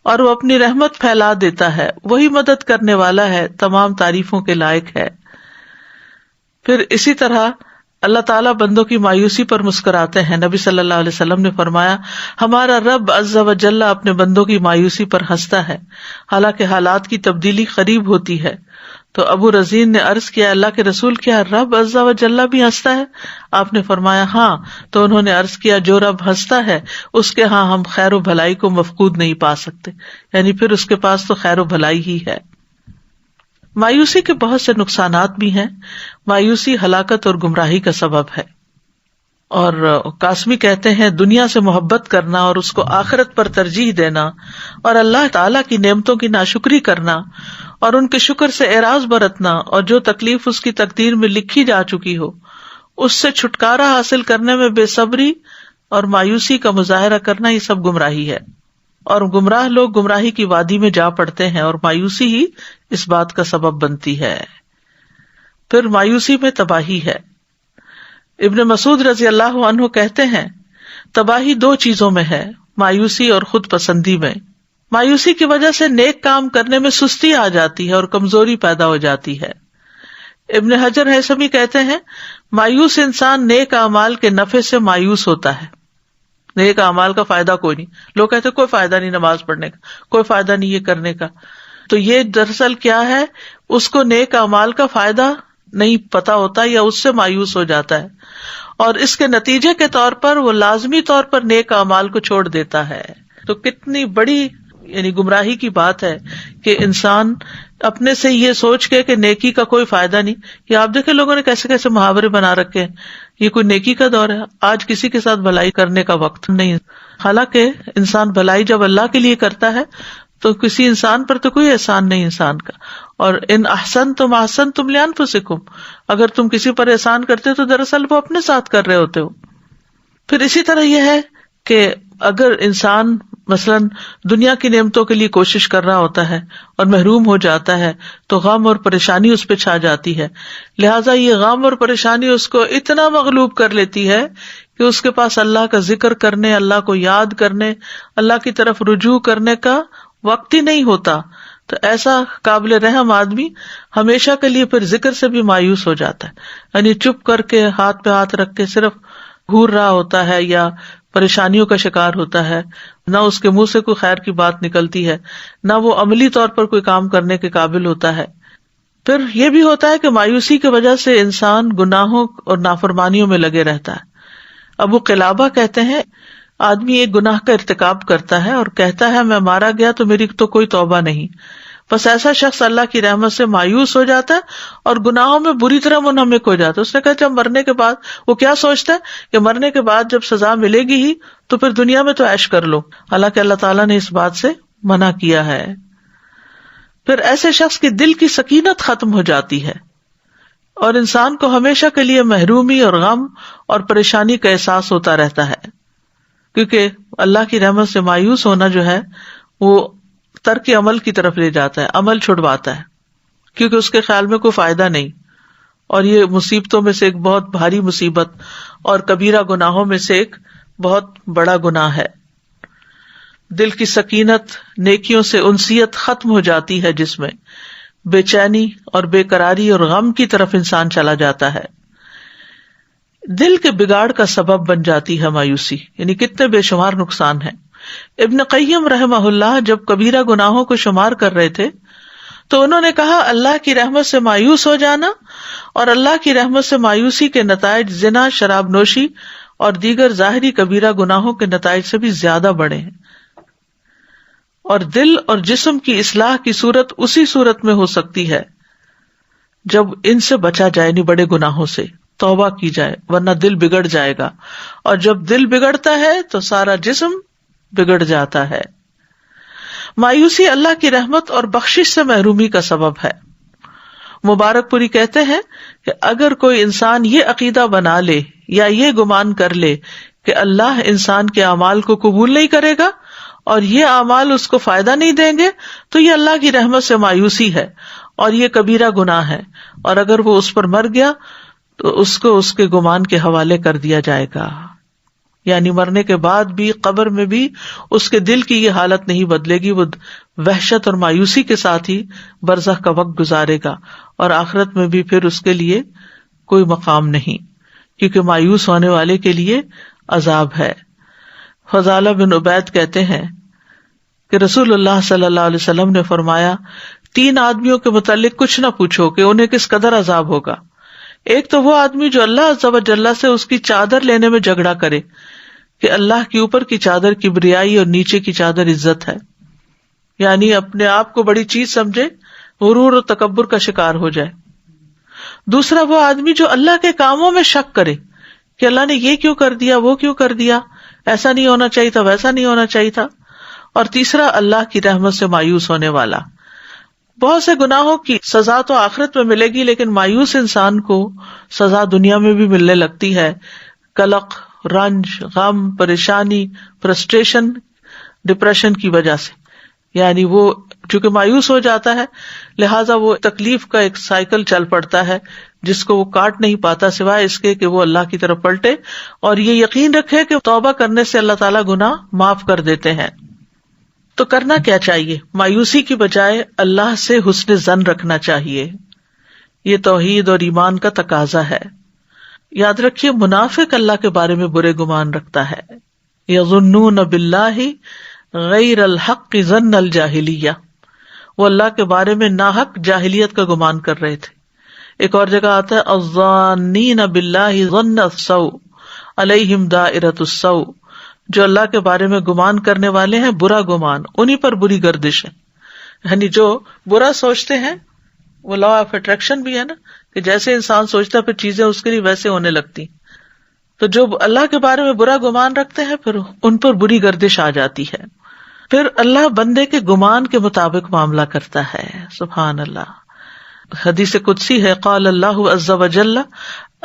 [SPEAKER 1] اور وہ اپنی رحمت پھیلا دیتا ہے، وہی مدد کرنے والا ہے، تمام تعریفوں کے لائق ہے. پھر اسی طرح اللہ تعالیٰ بندوں کی مایوسی پر مسکراتے ہیں. نبی صلی اللہ علیہ وسلم نے فرمایا ہمارا رب عز و جل اپنے بندوں کی مایوسی پر ہنستا ہے حالانکہ حالات کی تبدیلی قریب ہوتی ہے. تو ابو رزین نے عرض کیا اللہ کے رسول کیا رب عز و جل بھی ہنستا ہے؟ آپ نے فرمایا ہاں. تو انہوں نے عرض کیا جو رب ہنستا ہے اس کے ہاں ہم خیر و بھلائی کو مفقود نہیں پا سکتے، یعنی پھر اس کے پاس تو خیر و بھلائی ہی ہے. مایوسی کے بہت سے نقصانات بھی ہیں. مایوسی ہلاکت اور گمراہی کا سبب ہے. اور قاسمی کہتے ہیں دنیا سے محبت کرنا اور اس کو آخرت پر ترجیح دینا اور اللہ تعالیٰ کی نعمتوں کی ناشکری کرنا اور ان کے شکر سے اعراض برتنا اور جو تکلیف اس کی تقدیر میں لکھی جا چکی ہو اس سے چھٹکارا حاصل کرنے میں بے صبری اور مایوسی کا مظاہرہ کرنا یہ سب گمراہی ہے. اور گمراہ لوگ گمراہی کی وادی میں جا پڑتے ہیں اور مایوسی ہی اس بات کا سبب بنتی ہے. پھر مایوسی میں تباہی ہے. ابن مسعود رضی اللہ عنہ کہتے ہیں تباہی دو چیزوں میں ہے، مایوسی اور خود پسندی میں. مایوسی کی وجہ سے نیک کام کرنے میں سستی آ جاتی ہے اور کمزوری پیدا ہو جاتی ہے. ابن حجر ہیثمی کہتے ہیں مایوس انسان نیک اعمال کے نفع سے مایوس ہوتا ہے. نیک اعمال کا فائدہ کوئی نہیں. لوگ کہتے ہیں کوئی فائدہ نہیں نماز پڑھنے کا، کوئی فائدہ نہیں یہ کرنے کا. تو یہ دراصل کیا ہے، اس کو نیک اعمال کا فائدہ نہیں پتا ہوتا یا اس سے مایوس ہو جاتا ہے، اور اس کے نتیجے کے طور پر وہ لازمی طور پر نیک اعمال کو چھوڑ دیتا ہے. تو کتنی بڑی یعنی گمراہی کی بات ہے کہ انسان اپنے سے یہ سوچ کے کہ نیکی کا کوئی فائدہ نہیں. یہ آپ دیکھیں لوگوں نے کیسے کیسے محاورے بنا رکھے ہیں، یہ کوئی نیکی کا دور ہے، آج کسی کے ساتھ بھلائی کرنے کا وقت نہیں. حالانکہ انسان بھلائی جب اللہ کے لیے کرتا ہے تو کسی انسان پر تو کوئی احسان نہیں انسان کا. اور ان احسنتم احسنتم لانفسکم، اگر تم کسی پر احسان کرتے ہو تو دراصل وہ اپنے ساتھ کر رہے ہوتے ہو. پھر اسی طرح یہ ہے کہ اگر انسان مثلاً دنیا کی نعمتوں کے لیے کوشش کر رہا ہوتا ہے اور محروم ہو جاتا ہے تو غم اور پریشانی اس پہ چھا جاتی ہے. لہٰذا یہ غم اور پریشانی اس کو اتنا مغلوب کر لیتی ہے کہ اس کے پاس اللہ کا ذکر کرنے، اللہ کو یاد کرنے، اللہ کی طرف رجوع کرنے کا وقت ہی نہیں ہوتا. تو ایسا قابل رحم آدمی ہمیشہ کے لیے پھر ذکر سے بھی مایوس ہو جاتا ہے، یعنی چپ کر کے ہاتھ پہ ہاتھ رکھ کے صرف گھور رہا ہوتا ہے یا پریشانیوں کا شکار ہوتا ہے. نہ اس کے منہ سے کوئی خیر کی بات نکلتی ہے، نہ وہ عملی طور پر کوئی کام کرنے کے قابل ہوتا ہے. پھر یہ بھی ہوتا ہے کہ مایوسی کی وجہ سے انسان گناہوں اور نافرمانیوں میں لگے رہتا ہے. ابو قلابہ کہتے ہیں آدمی ایک گناہ کا ارتکاب کرتا ہے اور کہتا ہے میں مارا گیا تو میری تو کوئی توبہ نہیں. بس ایسا شخص اللہ کی رحمت سے مایوس ہو جاتا ہے اور گناہوں میں بری طرح منہمک ہو جاتا ہے. اس نے کہا جب مرنے کے بعد وہ کیا سوچتا ہے کہ مرنے کے بعد جب سزا ملے گی ہی تو پھر دنیا میں تو عیش کر لو. حالانکہ اللہ تعالیٰ نے اس بات سے منع کیا ہے. پھر ایسے شخص کی دل کی سکینت ختم ہو جاتی ہے اور انسان کو ہمیشہ کے لیے محرومی اور غم اور پریشانی کا احساس ہوتا رہتا ہے، کیونکہ اللہ کی رحمت سے مایوس ہونا جو ہے وہ ترک عمل کی طرف لے جاتا ہے، عمل چھڑواتا ہے، کیونکہ اس کے خیال میں کوئی فائدہ نہیں. اور یہ مصیبتوں میں سے ایک بہت بھاری مصیبت اور کبیرہ گناہوں میں سے ایک بہت بڑا گناہ ہے. دل کی سکینت، نیکیوں سے انسیت ختم ہو جاتی ہے، جس میں بے چینی اور بے قراری اور غم کی طرف انسان چلا جاتا ہے. دل کے بگاڑ کا سبب بن جاتی ہے مایوسی، یعنی کتنے بے شمار نقصان ہیں. ابن قیم رحمہ اللہ جب کبیرہ گناہوں کو شمار کر رہے تھے تو انہوں نے کہا اللہ کی رحمت سے مایوس ہو جانا اور اللہ کی رحمت سے مایوسی کے نتائج زنا، شراب نوشی اور دیگر ظاہری کبیرہ گناہوں کے نتائج سے بھی زیادہ بڑے ہیں. اور دل اور جسم کی اصلاح کی صورت اسی صورت میں ہو سکتی ہے جب ان سے بچا جائے، یعنی بڑے گناہوں سے توبہ کی جائے، ورنہ دل بگڑ جائے گا، اور جب دل بگڑتا ہے تو سارا جسم بگڑ جاتا ہے. مایوسی اللہ کی رحمت اور بخشش سے محرومی کا سبب ہے. مبارک پوری کہتے ہیں کہ اگر کوئی انسان یہ عقیدہ بنا لے یا یہ گمان کر لے کہ اللہ انسان کے اعمال کو قبول نہیں کرے گا اور یہ اعمال اس کو فائدہ نہیں دیں گے تو یہ اللہ کی رحمت سے مایوسی ہے اور یہ کبیرہ گناہ ہے، اور اگر وہ اس پر مر گیا تو اس کو اس کے گمان کے حوالے کر دیا جائے گا. یعنی مرنے کے بعد بھی، قبر میں بھی اس کے دل کی یہ حالت نہیں بدلے گی، وہ وحشت اور مایوسی کے ساتھ ہی برزخ کا وقت گزارے گا، اور آخرت میں بھی پھر اس کے لیے کوئی مقام نہیں، کیونکہ مایوس ہونے والے کے لیے عذاب ہے. فضالہ بن عبید کہتے ہیں کہ رسول اللہ صلی اللہ علیہ وسلم نے فرمایا 3 آدمیوں کے متعلق کچھ نہ پوچھو کہ انہیں کس قدر عذاب ہوگا. ایک تو وہ آدمی جو اللہ عز و جل سے اس کی چادر لینے میں جھگڑا کرے کہ اللہ کے اوپر کی چادر کبریائی اور نیچے کی چادر عزت ہے، یعنی اپنے آپ کو بڑی چیز سمجھے، غرور اور تکبر کا شکار ہو جائے. دوسرا وہ آدمی جو اللہ کے کاموں میں شک کرے کہ اللہ نے یہ کیوں کر دیا، وہ کیوں کر دیا، ایسا نہیں ہونا چاہیے تھا، ویسا نہیں ہونا چاہیے تھا. اور تیسرا اللہ کی رحمت سے مایوس ہونے والا. بہت سے گناہوں کی سزا تو آخرت میں ملے گی، لیکن مایوس انسان کو سزا دنیا میں بھی ملنے لگتی ہے. قلق، رنج، غم، پریشانی، فرسٹریشن، ڈپریشن کی وجہ سے. یعنی وہ چونکہ مایوس ہو جاتا ہے لہٰذا وہ تکلیف کا ایک سائیکل چل پڑتا ہے جس کو وہ کاٹ نہیں پاتا سوائے اس کے کہ وہ اللہ کی طرف پلٹے اور یہ یقین رکھے کہ توبہ کرنے سے اللہ تعالیٰ گناہ معاف کر دیتے ہیں. تو کرنا کیا چاہیے؟ مایوسی کی بجائے اللہ سے حسن ظن رکھنا چاہیے. یہ توحید اور ایمان کا تقاضا ہے. یاد رکھیے منافق اللہ کے بارے میں برے گمان رکھتا ہے. یظنون باللہ غیر الحق ظن الجاہلیہ، وہ اللہ کے بارے میں ناحق جاہلیت کا گمان کر رہے تھے. ایک اور جگہ آتا ہے الظانین باللہ ظن السوء علیہم دائرۃ السوء، جو اللہ کے بارے میں گمان کرنے والے ہیں برا گمان، انہی پر بری گردش ہے. یعنی جو برا سوچتے ہیں، وہ لا آف اٹریکشن بھی ہے نا کہ جیسے انسان سوچتا ہے پھر چیزیں اس کے لیے ویسے ہونے لگتی. تو جو اللہ کے بارے میں برا گمان رکھتے ہیں پھر ان پر بری گردش آ جاتی ہے. پھر اللہ بندے کے گمان کے مطابق معاملہ کرتا ہے. سبحان اللہ. حدیث قدسی ہے قال اللہ عز وجل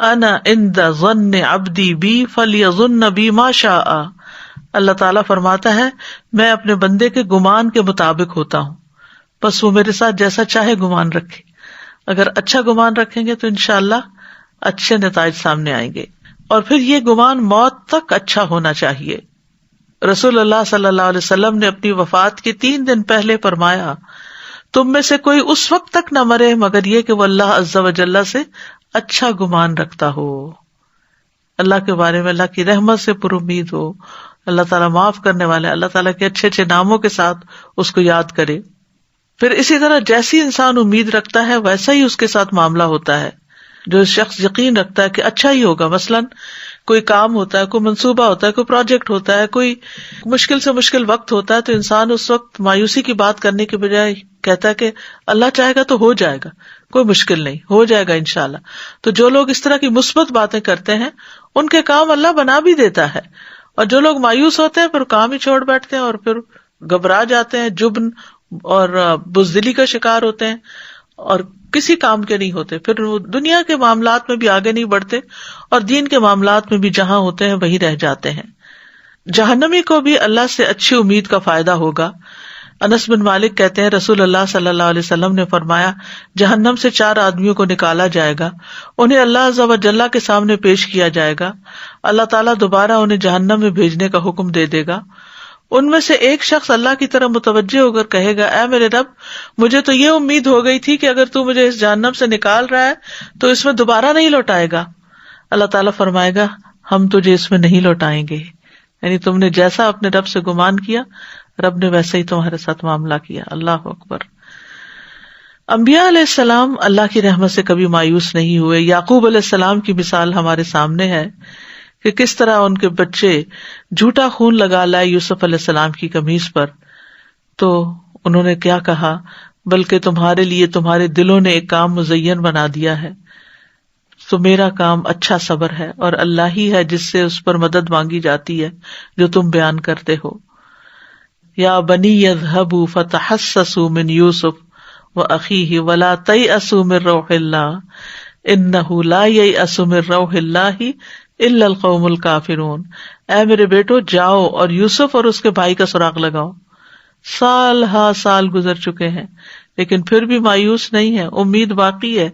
[SPEAKER 1] انا عند ظن عبدی بی فلیظن بی ما شاء. اللہ تعالیٰ فرماتا ہے میں اپنے بندے کے گمان کے مطابق ہوتا ہوں، بس وہ میرے ساتھ جیسا چاہے گمان رکھے. اگر اچھا گمان رکھیں گے تو انشاءاللہ اچھے نتائج سامنے آئیں گے. اور پھر یہ گمان موت تک اچھا ہونا چاہیے. رسول اللہ صلی اللہ علیہ وسلم نے اپنی وفات کے 3 دن پہلے فرمایا تم میں سے کوئی اس وقت تک نہ مرے مگر یہ کہ وہ اللہ عز و جل سے اچھا گمان رکھتا ہو، اللہ کے بارے میں اللہ کی رحمت سے پر امید ہو، اللہ تعالیٰ معاف کرنے والے، اللہ تعالیٰ کے اچھے اچھے ناموں کے ساتھ اس کو یاد کرے. پھر اسی طرح جیسی انسان امید رکھتا ہے ویسا ہی اس کے ساتھ معاملہ ہوتا ہے. جو شخص یقین رکھتا ہے کہ اچھا ہی ہوگا، مثلاً کوئی کام ہوتا ہے، کوئی منصوبہ ہوتا ہے، کوئی پروجیکٹ ہوتا ہے، کوئی مشکل سے مشکل وقت ہوتا ہے، تو انسان اس وقت مایوسی کی بات کرنے کے بجائے کہتا ہے کہ اللہ چاہے گا تو ہو جائے گا، کوئی مشکل نہیں، ہو جائے گا انشاءاللہ. تو جو لوگ اس طرح کی مثبت باتیں کرتے ہیں ان کے کام اللہ بنا بھی دیتا ہے، اور جو لوگ مایوس ہوتے ہیں پھر کام ہی چھوڑ بیٹھتے ہیں اور پھر گھبرا جاتے ہیں، جبن اور بزدلی کا شکار ہوتے ہیں اور کسی کام کے نہیں ہوتے، پھر وہ دنیا کے معاملات میں بھی آگے نہیں بڑھتے اور دین کے معاملات میں بھی جہاں ہوتے ہیں وہی رہ جاتے ہیں۔ جہنمی کو بھی اللہ سے اچھی امید کا فائدہ ہوگا۔ انس بن مالک کہتے ہیں رسول اللہ صلی اللہ علیہ وسلم نے فرمایا، جہنم سے 4 آدمیوں کو نکالا جائے گا، انہیں اللہ عز و جل کے سامنے پیش کیا جائے گا، اللہ تعالیٰ دوبارہ انہیں جہنم میں بھیجنے کا حکم دے دے گا۔ ان میں سے ایک شخص اللہ کی طرف متوجہ ہو کر کہے گا، اے میرے رب، مجھے تو یہ امید ہو گئی تھی کہ اگر تو مجھے اس جہنم سے نکال رہا ہے تو اس میں دوبارہ نہیں لوٹائے گا۔ اللہ تعالیٰ فرمائے گا، ہم تجھے اس میں نہیں لوٹائیں گے، یعنی تم نے جیسا اپنے رب سے گمان کیا رب نے ویسا ہی تمہارے ساتھ معاملہ کیا۔ اللہ اکبر۔ انبیاء علیہ السلام اللہ کی رحمت سے کبھی مایوس نہیں ہوئے۔ یعقوب علیہ السلام کی مثال ہمارے سامنے ہے کہ کس طرح ان کے بچے جھوٹا خون لگا لائے یوسف علیہ السلام کی قمیص پر، تو انہوں نے کیا کہا، بلکہ تمہارے لیے تمہارے دلوں نے ایک کام مزین بنا دیا ہے، تو میرا کام اچھا صبر ہے اور اللہ ہی ہے جس سے اس پر مدد مانگی جاتی ہے جو تم بیان کرتے ہو۔ یا بنی یذهبوا فتحسسوا من یوسف واخیہ ولا تیأسوا من روح اللہ انہ لا ییأس من روح اللہ الا القوم الکافرون۔ اے میرے بیٹو، جاؤ اور یوسف اور اس کے بھائی کا سراغ لگاؤ۔ سال ہا سال گزر چکے ہیں لیکن پھر بھی مایوس نہیں ہے، امید باقی ہے،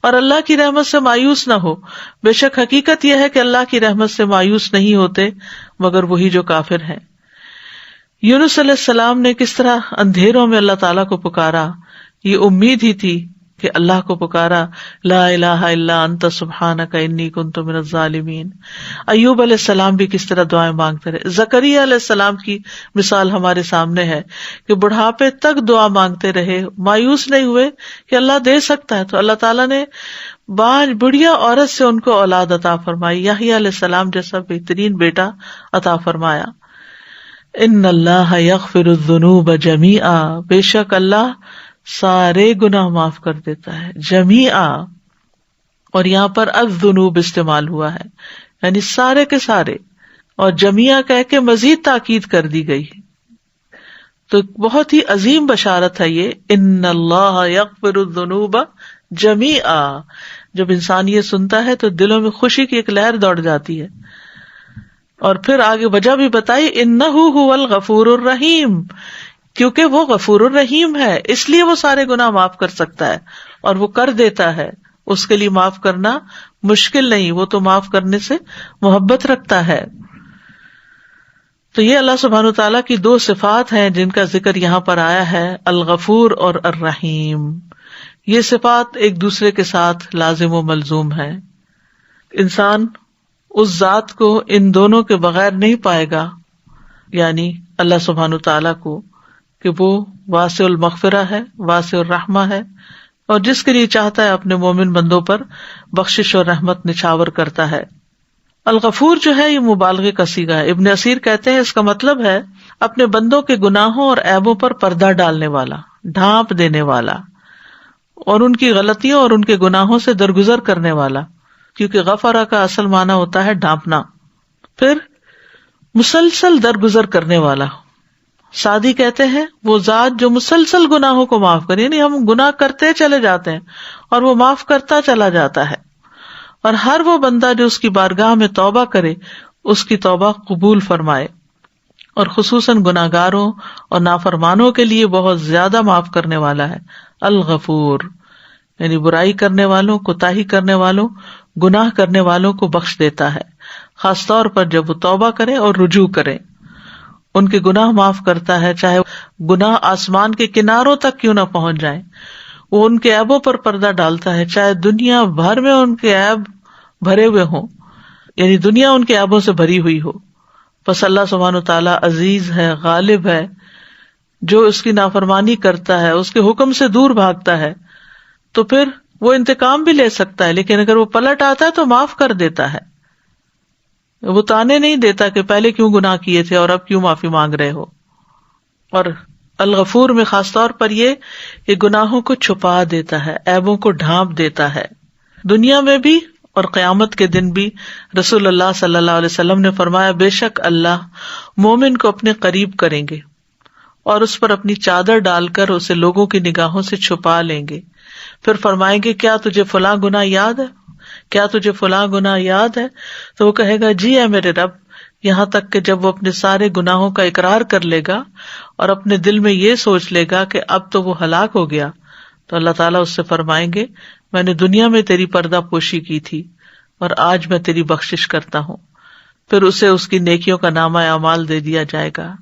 [SPEAKER 1] اور اللہ کی رحمت سے مایوس نہ ہو۔ بے شک حقیقت یہ ہے کہ اللہ کی رحمت سے مایوس نہیں ہوتے مگر وہی جو کافر ہیں۔ یونس علیہ السلام نے کس طرح اندھیروں میں اللہ تعالیٰ کو پکارا، یہ امید ہی تھی کہ اللہ کو پکارا، لا الہ الا انت سبحانک انی کنت من الظالمین۔ ایوب علیہ السلام بھی کس طرح دعائیں مانگتے رہے۔ زکریا علیہ السلام کی مثال ہمارے سامنے ہے کہ بڑھاپے تک دعا مانگتے رہے، مایوس نہیں ہوئے کہ اللہ دے سکتا ہے، تو اللہ تعالیٰ نے بڑھیا عورت سے ان کو اولاد عطا فرمائی، یحییٰ علیہ السلام جیسا بہترین بیٹا عطا فرمایا۔ ان اللہ یغفر الذنوب جمیعا، بے شک اللہ سارے گناہ معاف کر دیتا ہے، جمیعا، اور یہاں پر الذنوب استعمال ہوا ہے یعنی سارے کے سارے، اور جمیعا کہہ کے مزید تاکید کر دی گئی، تو بہت ہی عظیم بشارت ہے یہ، ان اللہ یغفر الذنوب جمیعا۔ جب انسان یہ سنتا ہے تو دلوں میں خوشی کی ایک لہر دوڑ جاتی ہے، اور پھر آگے وجہ بھی بتائی، انہ هو الغفور الرحیم، کیونکہ وہ غفور الرحیم ہے اس لیے وہ سارے گناہ معاف کر سکتا ہے اور وہ کر دیتا ہے، اس کے لیے معاف کرنا مشکل نہیں، وہ تو معاف کرنے سے محبت رکھتا ہے۔ تو یہ اللہ سبحانہ وتعالیٰ کی 2 صفات ہیں جن کا ذکر یہاں پر آیا ہے، الغفور اور الرحیم۔ یہ صفات ایک دوسرے کے ساتھ لازم و ملزوم ہے، انسان اس ذات کو ان دونوں کے بغیر نہیں پائے گا، یعنی اللہ سبحانہ وتعالیٰ کو، کہ وہ واسع المغفرہ ہے، واسع الرحمہ ہے، اور جس کے لیے چاہتا ہے اپنے مومن بندوں پر بخشش اور رحمت نچھاور کرتا ہے۔ الغفور جو ہے یہ مبالغے کا صیغہ ہے۔ ابن اسیر کہتے ہیں اس کا مطلب ہے اپنے بندوں کے گناہوں اور عیبوں پر پردہ ڈالنے والا، ڈھانپ دینے والا، اور ان کی غلطیوں اور ان کے گناہوں سے درگزر کرنے والا، کیونکہ غفرہ کا اصل معنی ہوتا ہے ڈھانپنا۔ پھر مسلسل درگزر کرنے والا، سعدی کہتے ہیں وہ ذات جو مسلسل گناہوں کو معاف کرے، یعنی ہم گناہ کرتے چلے جاتے ہیں اور وہ معاف کرتا چلا جاتا ہے، اور ہر وہ بندہ جو اس کی بارگاہ میں توبہ کرے اس کی توبہ قبول فرمائے، اور خصوصاً گناہگاروں اور نافرمانوں کے لیے بہت زیادہ معاف کرنے والا ہے۔ الغفور یعنی برائی کرنے والوں، کوتاہی کرنے والوں، گناہ کرنے والوں کو بخش دیتا ہے، خاص طور پر جب وہ توبہ کرے اور رجوع کرے، ان کے گناہ معاف کرتا ہے، چاہے گناہ آسمان کے کناروں تک کیوں نہ پہنچ جائیں، وہ ان کے عیبوں پر پردہ ڈالتا ہے، چاہے دنیا بھر میں ان کے عیب بھرے ہوئے ہوں، یعنی دنیا ان کے عیبوں سے بھری ہوئی ہو۔ بس اللہ سبحانہ وتعالیٰ عزیز ہے، غالب ہے، جو اس کی نافرمانی کرتا ہے، اس کے حکم سے دور بھاگتا ہے تو پھر وہ انتقام بھی لے سکتا ہے، لیکن اگر وہ پلٹ آتا ہے تو معاف کر دیتا ہے، وہ تانے نہیں دیتا کہ پہلے کیوں گناہ کیے تھے اور اب کیوں معافی مانگ رہے ہو۔ اور الغفور میں خاص طور پر یہ کہ گناہوں کو چھپا دیتا ہے، عیبوں کو ڈھانپ دیتا ہے، دنیا میں بھی اور قیامت کے دن بھی۔ رسول اللہ صلی اللہ علیہ وسلم نے فرمایا، بے شک اللہ مومن کو اپنے قریب کریں گے اور اس پر اپنی چادر ڈال کر اسے لوگوں کی نگاہوں سے چھپا لیں گے. پھر فرمائیں گے کیا تجھے فلاں گناہ یاد ہے, کیا تجھے فلاں گناہ یاد ہے؟ تو وہ کہے گا جی ہے میرے رب. یہاں تک کہ جب وہ اپنے سارے گناہوں کا اقرار کر لے گا اور اپنے دل میں یہ سوچ لے گا کہ اب تو وہ ہلاک ہو گیا, تو اللہ تعالیٰ اس سے فرمائیں گے میں نے دنیا میں تیری پردہ پوشی کی تھی اور آج میں تیری بخشش کرتا ہوں. پھر اسے اس کی نیکیوں کا نامہ اعمال دے دیا جائے گا.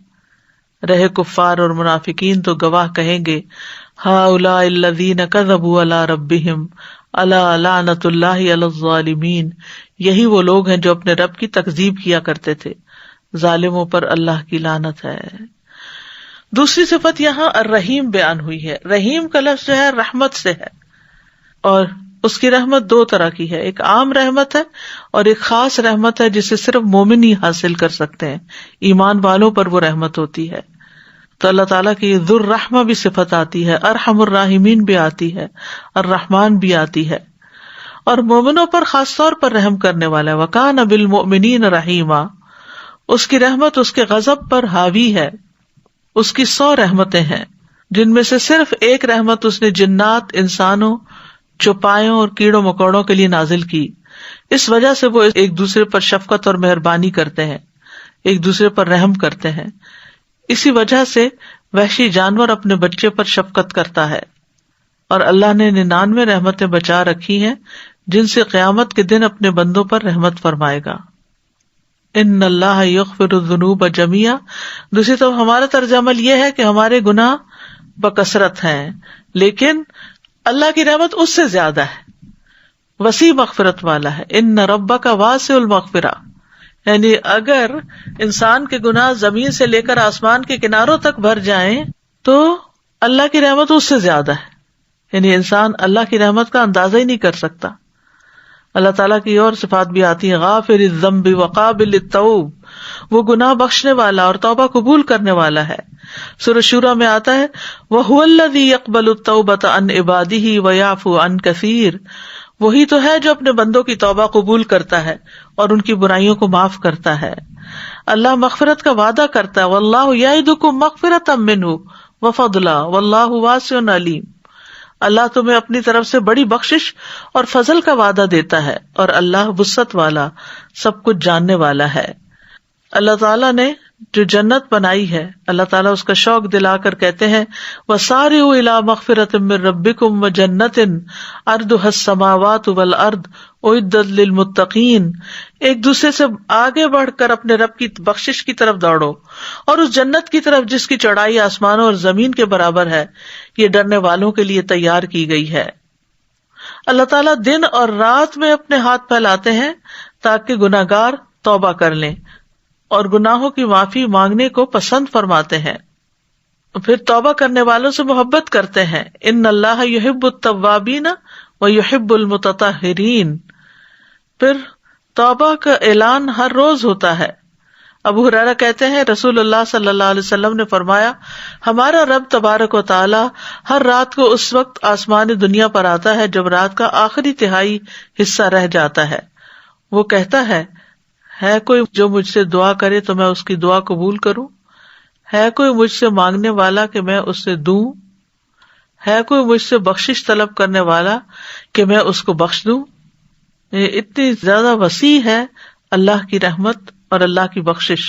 [SPEAKER 1] رہے کفار اور منافقین تو گواہ کہیں گے ہؤلاء الذین کذبوا علی ربہم الا لعنۃ اللہ علی الظالمین. یہی وہ لوگ ہیں جو اپنے رب کی تکذیب کیا کرتے تھے, ظالموں پر اللہ کی لعنت ہے. دوسری صفت یہاں الرحیم بیان ہوئی ہے. رحیم کا لفظ جو ہے رحمت سے ہے, اور اس کی رحمت دو طرح کی ہے, ایک عام رحمت ہے اور ایک خاص رحمت ہے جسے صرف مومن ہی حاصل کر سکتے ہیں, ایمان والوں پر وہ رحمت ہوتی ہے. تو اللہ تعالیٰ کی ذو الرحمہ بھی صفت آتی ہے, ارحم الراحمین بھی آتی ہے, الرحمن بھی آتی ہے, اور مومنوں پر خاص طور پر رحم کرنے والا ہے. وَكَانَ بِالْمُؤْمِنِينَ رَحِيمًا, اس کی رحمت اس کے غضب پر حاوی ہے. اس کی 100 رحمتیں ہیں جن میں سے صرف ایک رحمت اس نے جنات, انسانوں, چوپایوں اور کیڑوں مکوڑوں کے لیے نازل کی. اس وجہ سے وہ ایک دوسرے پر شفقت اور مہربانی کرتے ہیں, ایک دوسرے پر رحم کرتے ہیں. اسی وجہ سے وحشی جانور اپنے بچے پر شفقت کرتا ہے, اور اللہ نے 99 رحمتیں بچا رکھی ہیں جن سے قیامت کے دن اپنے بندوں پر رحمت فرمائے گا. ان اللہ یغفر الذنوب جميعا. دوسری طرف ہمارا طرز عمل یہ ہے کہ ہمارے گناہ بکثرت ہیں, لیکن اللہ کی رحمت اس سے زیادہ ہے, وسیع مغفرت والا ہے. ان ربک واسع المغفرہ, یعنی اگر انسان کے گناہ زمین سے لے کر آسمان کے کناروں تک بھر جائیں تو اللہ کی رحمت اس سے زیادہ ہے. یعنی انسان اللہ کی رحمت کا اندازہ ہی نہیں کر سکتا. اللہ تعالیٰ کی اور صفات بھی آتی ہیں, غافر الذنب وقابل التوب, وہ گناہ بخشنے والا اور توبہ قبول کرنے والا ہے. سورہ شورى میں آتا ہے وَهُوَ الَّذِي يَقْبَلُ التَّوْبَةَ عَنْ عِبَادِهِ وَيَعْفُو عَنْ كَثِيرٍ. وہی تو ہے جو اپنے بندوں کی توبہ قبول کرتا ہے اور ان کی برائیوں کو معاف کرتا ہے. اللہ مغفرت کا وعدہ کرتا ہے, وَاللَّهُ يَعِدُكُم مَغْفِرَةً مِّنْهُ وَفَضْلًا وَاللَّهُ وَاسِعٌ عَلِيمٌ. اللہ تمہیں اپنی طرف سے بڑی بخشش اور فضل کا وعدہ دیتا ہے, اور اللہ وسعت والا, سب کچھ جاننے والا ہے. اللہ تعالیٰ نے جو جنت بنائی ہے, اللہ تعالیٰ اس کا شوق دلا کر کہتے ہیں وَسَارِعُوا إِلَىٰ مَغْفِرَةٍ مِّن رَّبِّكُمْ وَجَنَّةٍ عَرْضُهَا السَّمَاوَاتُ وَالْأَرْضُ أُعِدَّتْ لِلْمُتَّقِينَ. ایک دوسرے سے آگے بڑھ کر اپنے رب کی بخشش کی طرف دوڑو, اور اس جنت کی طرف جس کی چوڑائی آسمانوں اور زمین کے برابر ہے, یہ ڈرنے والوں کے لیے تیار کی گئی ہے. اللہ تعالیٰ دن اور رات میں اپنے ہاتھ پھیلاتے ہیں تاکہ گناہگار توبہ کر لیں اور گناہوں کی معافی مانگنے کو پسند فرماتے ہیں, پھر توبہ کرنے والوں سے محبت کرتے ہیں. ان اللہ یحب التوابین ویحب المتطہرین. پھر توبہ کا اعلان ہر روز ہوتا ہے. ابو ہریرہ کہتے ہیں رسول اللہ صلی اللہ علیہ وسلم نے فرمایا ہمارا رب تبارک و تعالی ہر رات کو اس وقت آسمان دنیا پر آتا ہے جب رات کا آخری تہائی حصہ رہ جاتا ہے. وہ کہتا ہے کوئی جو مجھ سے دعا کرے تو میں اس کی دعا قبول کروں؟ ہے کوئی مجھ سے مانگنے والا کہ میں اس سے دوں؟ ہے کوئی مجھ سے بخشش طلب کرنے والا کہ میں اس کو بخش دوں؟ اتنی زیادہ وسیع ہے اللہ کی رحمت اور اللہ کی بخشش.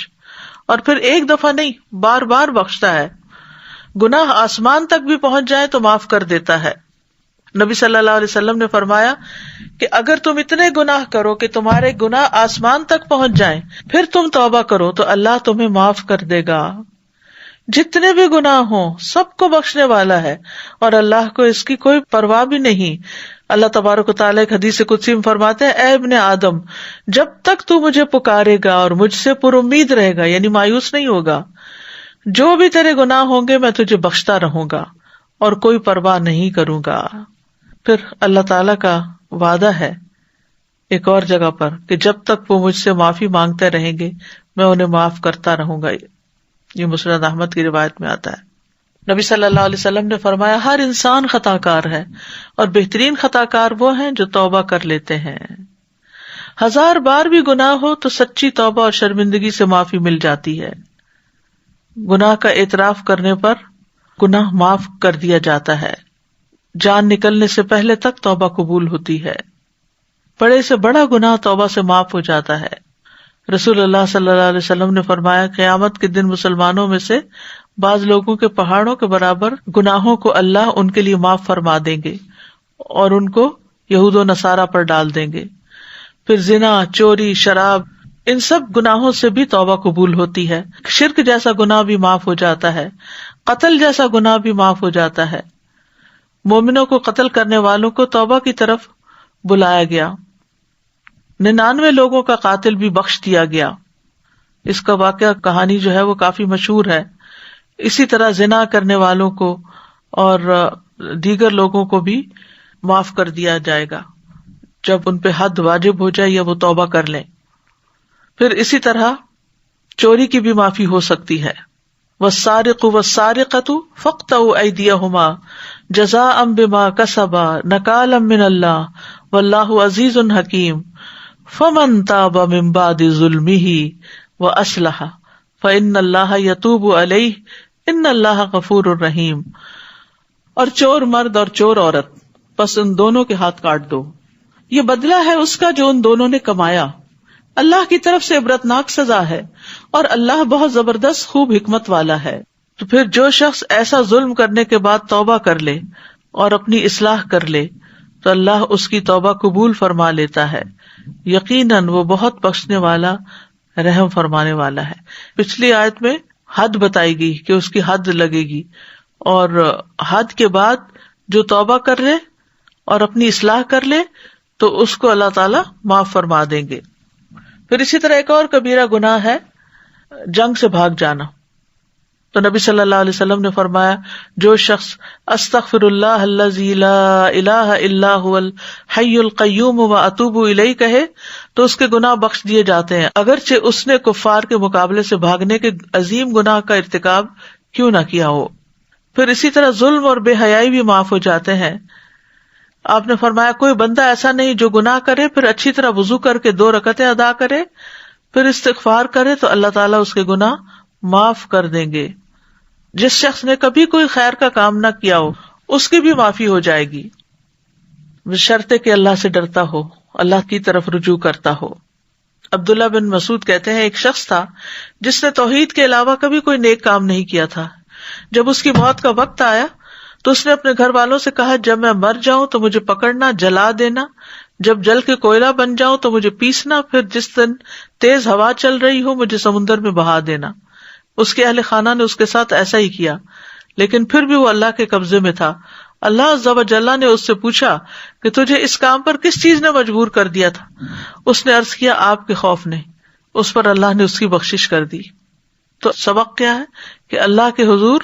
[SPEAKER 1] اور پھر ایک دفعہ نہیں, بار بار بخشتا ہے. گناہ آسمان تک بھی پہنچ جائے تو معاف کر دیتا ہے. نبی صلی اللہ علیہ وسلم نے فرمایا کہ اگر تم اتنے گناہ کرو کہ تمہارے گناہ آسمان تک پہنچ جائیں, پھر تم توبہ کرو تو اللہ تمہیں معاف کر دے گا. جتنے بھی گناہ ہوں سب کو بخشنے والا ہے, اور اللہ کو اس کی کوئی پرواہ بھی نہیں. اللہ تبارک و تعالیٰ ایک حدیث قدسی میں فرماتے ہیں اے ابن آدم, جب تک تو مجھے پکارے گا اور مجھ سے پر امید رہے گا, یعنی مایوس نہیں ہوگا, جو بھی تیرے گناہ ہوں گے میں تجھے بخشتا رہوں گا اور کوئی پرواہ نہیں کروں گا. پھر اللہ تعالیٰ کا وعدہ ہے ایک اور جگہ پر کہ جب تک وہ مجھ سے معافی مانگتے رہیں گے میں انہیں معاف کرتا رہوں گا. یہ مسند احمد کی روایت میں آتا ہے. نبی صلی اللہ علیہ وسلم نے فرمایا ہر انسان خطا کار ہے, اور بہترین خطا کار وہ ہیں جو توبہ کر لیتے ہیں. 1000 بار بھی گناہ ہو تو سچی توبہ اور شرمندگی سے معافی مل جاتی ہے. گناہ کا اعتراف کرنے پر گناہ معاف کر دیا جاتا ہے، جان نکلنے سے پہلے تک توبہ قبول ہوتی ہے، بڑے سے بڑا گناہ توبہ سے معاف ہو جاتا ہے۔ رسول اللہ صلی اللہ علیہ وسلم نے فرمایا، قیامت کے دن مسلمانوں میں سے بعض لوگوں کے پہاڑوں کے برابر گناہوں کو اللہ ان کے لیے معاف فرما دیں گے اور ان کو یہود و نصارہ پر ڈال دیں گے۔ پھر زنا، چوری، شراب، ان سب گناہوں سے بھی توبہ قبول ہوتی ہے۔ شرک جیسا گناہ بھی معاف ہو جاتا ہے، قتل جیسا گناہ بھی معاف ہو جاتا ہے۔ مومنوں کو قتل کرنے والوں کو توبہ کی طرف بلایا گیا، 99 لوگوں کا قاتل بھی بخش دیا گیا۔ اس کا واقعہ کہانی جو ہے وہ کافی مشہور ہے۔ اسی طرح زنا کرنے والوں کو اور دیگر لوگوں کو بھی معاف کر دیا جائے گا جب ان پہ حد واجب ہو جائے یا وہ توبہ کر لیں۔ پھر اسی طرح چوری کی بھی معافی ہو سکتی ہے۔ والسارق والسارقۃ فاقطعوا ایدیہما جزاء بما کسبا نکالا من اللہ واللہ عزیز حکیم فمن تاب من بعد ظلمہ واصلح فإن اللہ یتوب علیہ ان اللہ غفور رحیم۔ اور چور مرد اور چور عورت، بس ان دونوں کے ہاتھ کاٹ دو، یہ بدلہ ہے اس کا جو ان دونوں نے کمایا، اللہ کی طرف سے عبرتناک سزا ہے اور اللہ بہت زبردست خوب حکمت والا ہے۔ تو پھر جو شخص ایسا ظلم کرنے کے بعد توبہ کر لے اور اپنی اصلاح کر لے تو اللہ اس کی توبہ قبول فرما لیتا ہے، یقیناً وہ بہت بخشنے والا، رحم فرمانے والا ہے۔ پچھلی آیت میں حد بتائی گئی کہ اس کی حد لگے گی، اور حد کے بعد جو توبہ کر لے اور اپنی اصلاح کر لے تو اس کو اللہ تعالیٰ معاف فرما دیں گے۔ پھر اسی طرح ایک اور کبیرہ گناہ ہے جنگ سے بھاگ جانا۔ تو نبی صلی اللہ علیہ وسلم نے فرمایا، جو شخص استغفر اللہ الذی لا الہ الا هو الحی القیوم واتوب الیہ کہے تو اس کے گناہ بخش دیے جاتے ہیں، اگرچہ اس نے کفار کے مقابلے سے بھاگنے کے عظیم گناہ کا ارتکاب کیوں نہ کیا ہو۔ پھر اسی طرح ظلم اور بے حیائی بھی معاف ہو جاتے ہیں۔ آپ نے فرمایا، کوئی بندہ ایسا نہیں جو گناہ کرے پھر اچھی طرح وضو کر کے 2 رکعتیں ادا کرے پھر استغفار کرے تو اللہ تعالیٰ اس کے گناہ معاف کر دیں گے۔ جس شخص نے کبھی کوئی خیر کا کام نہ کیا ہو اس کی بھی معافی ہو جائے گی، بشرطے کہ اللہ سے ڈرتا ہو، اللہ کی طرف رجوع کرتا ہو۔ عبداللہ بن مسعود کہتے ہیں، ایک شخص تھا جس نے توحید کے علاوہ کبھی کوئی نیک کام نہیں کیا تھا۔ جب اس کی موت کا وقت آیا تو اس نے اپنے گھر والوں سے کہا، جب میں مر جاؤں تو مجھے پکڑنا، جلا دینا، جب جل کے کوئلہ بن جاؤں تو مجھے پیسنا، پھر جس دن تیز ہوا چل رہی ہو مجھے سمندر میں بہا دینا۔ اس کے اہل خانہ نے اس کے ساتھ ایسا ہی کیا، لیکن پھر بھی وہ اللہ کے قبضے میں تھا۔ اللہ عز و جل نے اس سے پوچھا کہ تجھے اس کام پر کس چیز نے مجبور کر دیا تھا؟ اس نے عرض کیا، آپ کے خوف نے۔ اس پر اللہ نے اس کی بخشش کر دی۔ تو سبق کیا ہے کہ اللہ کے حضور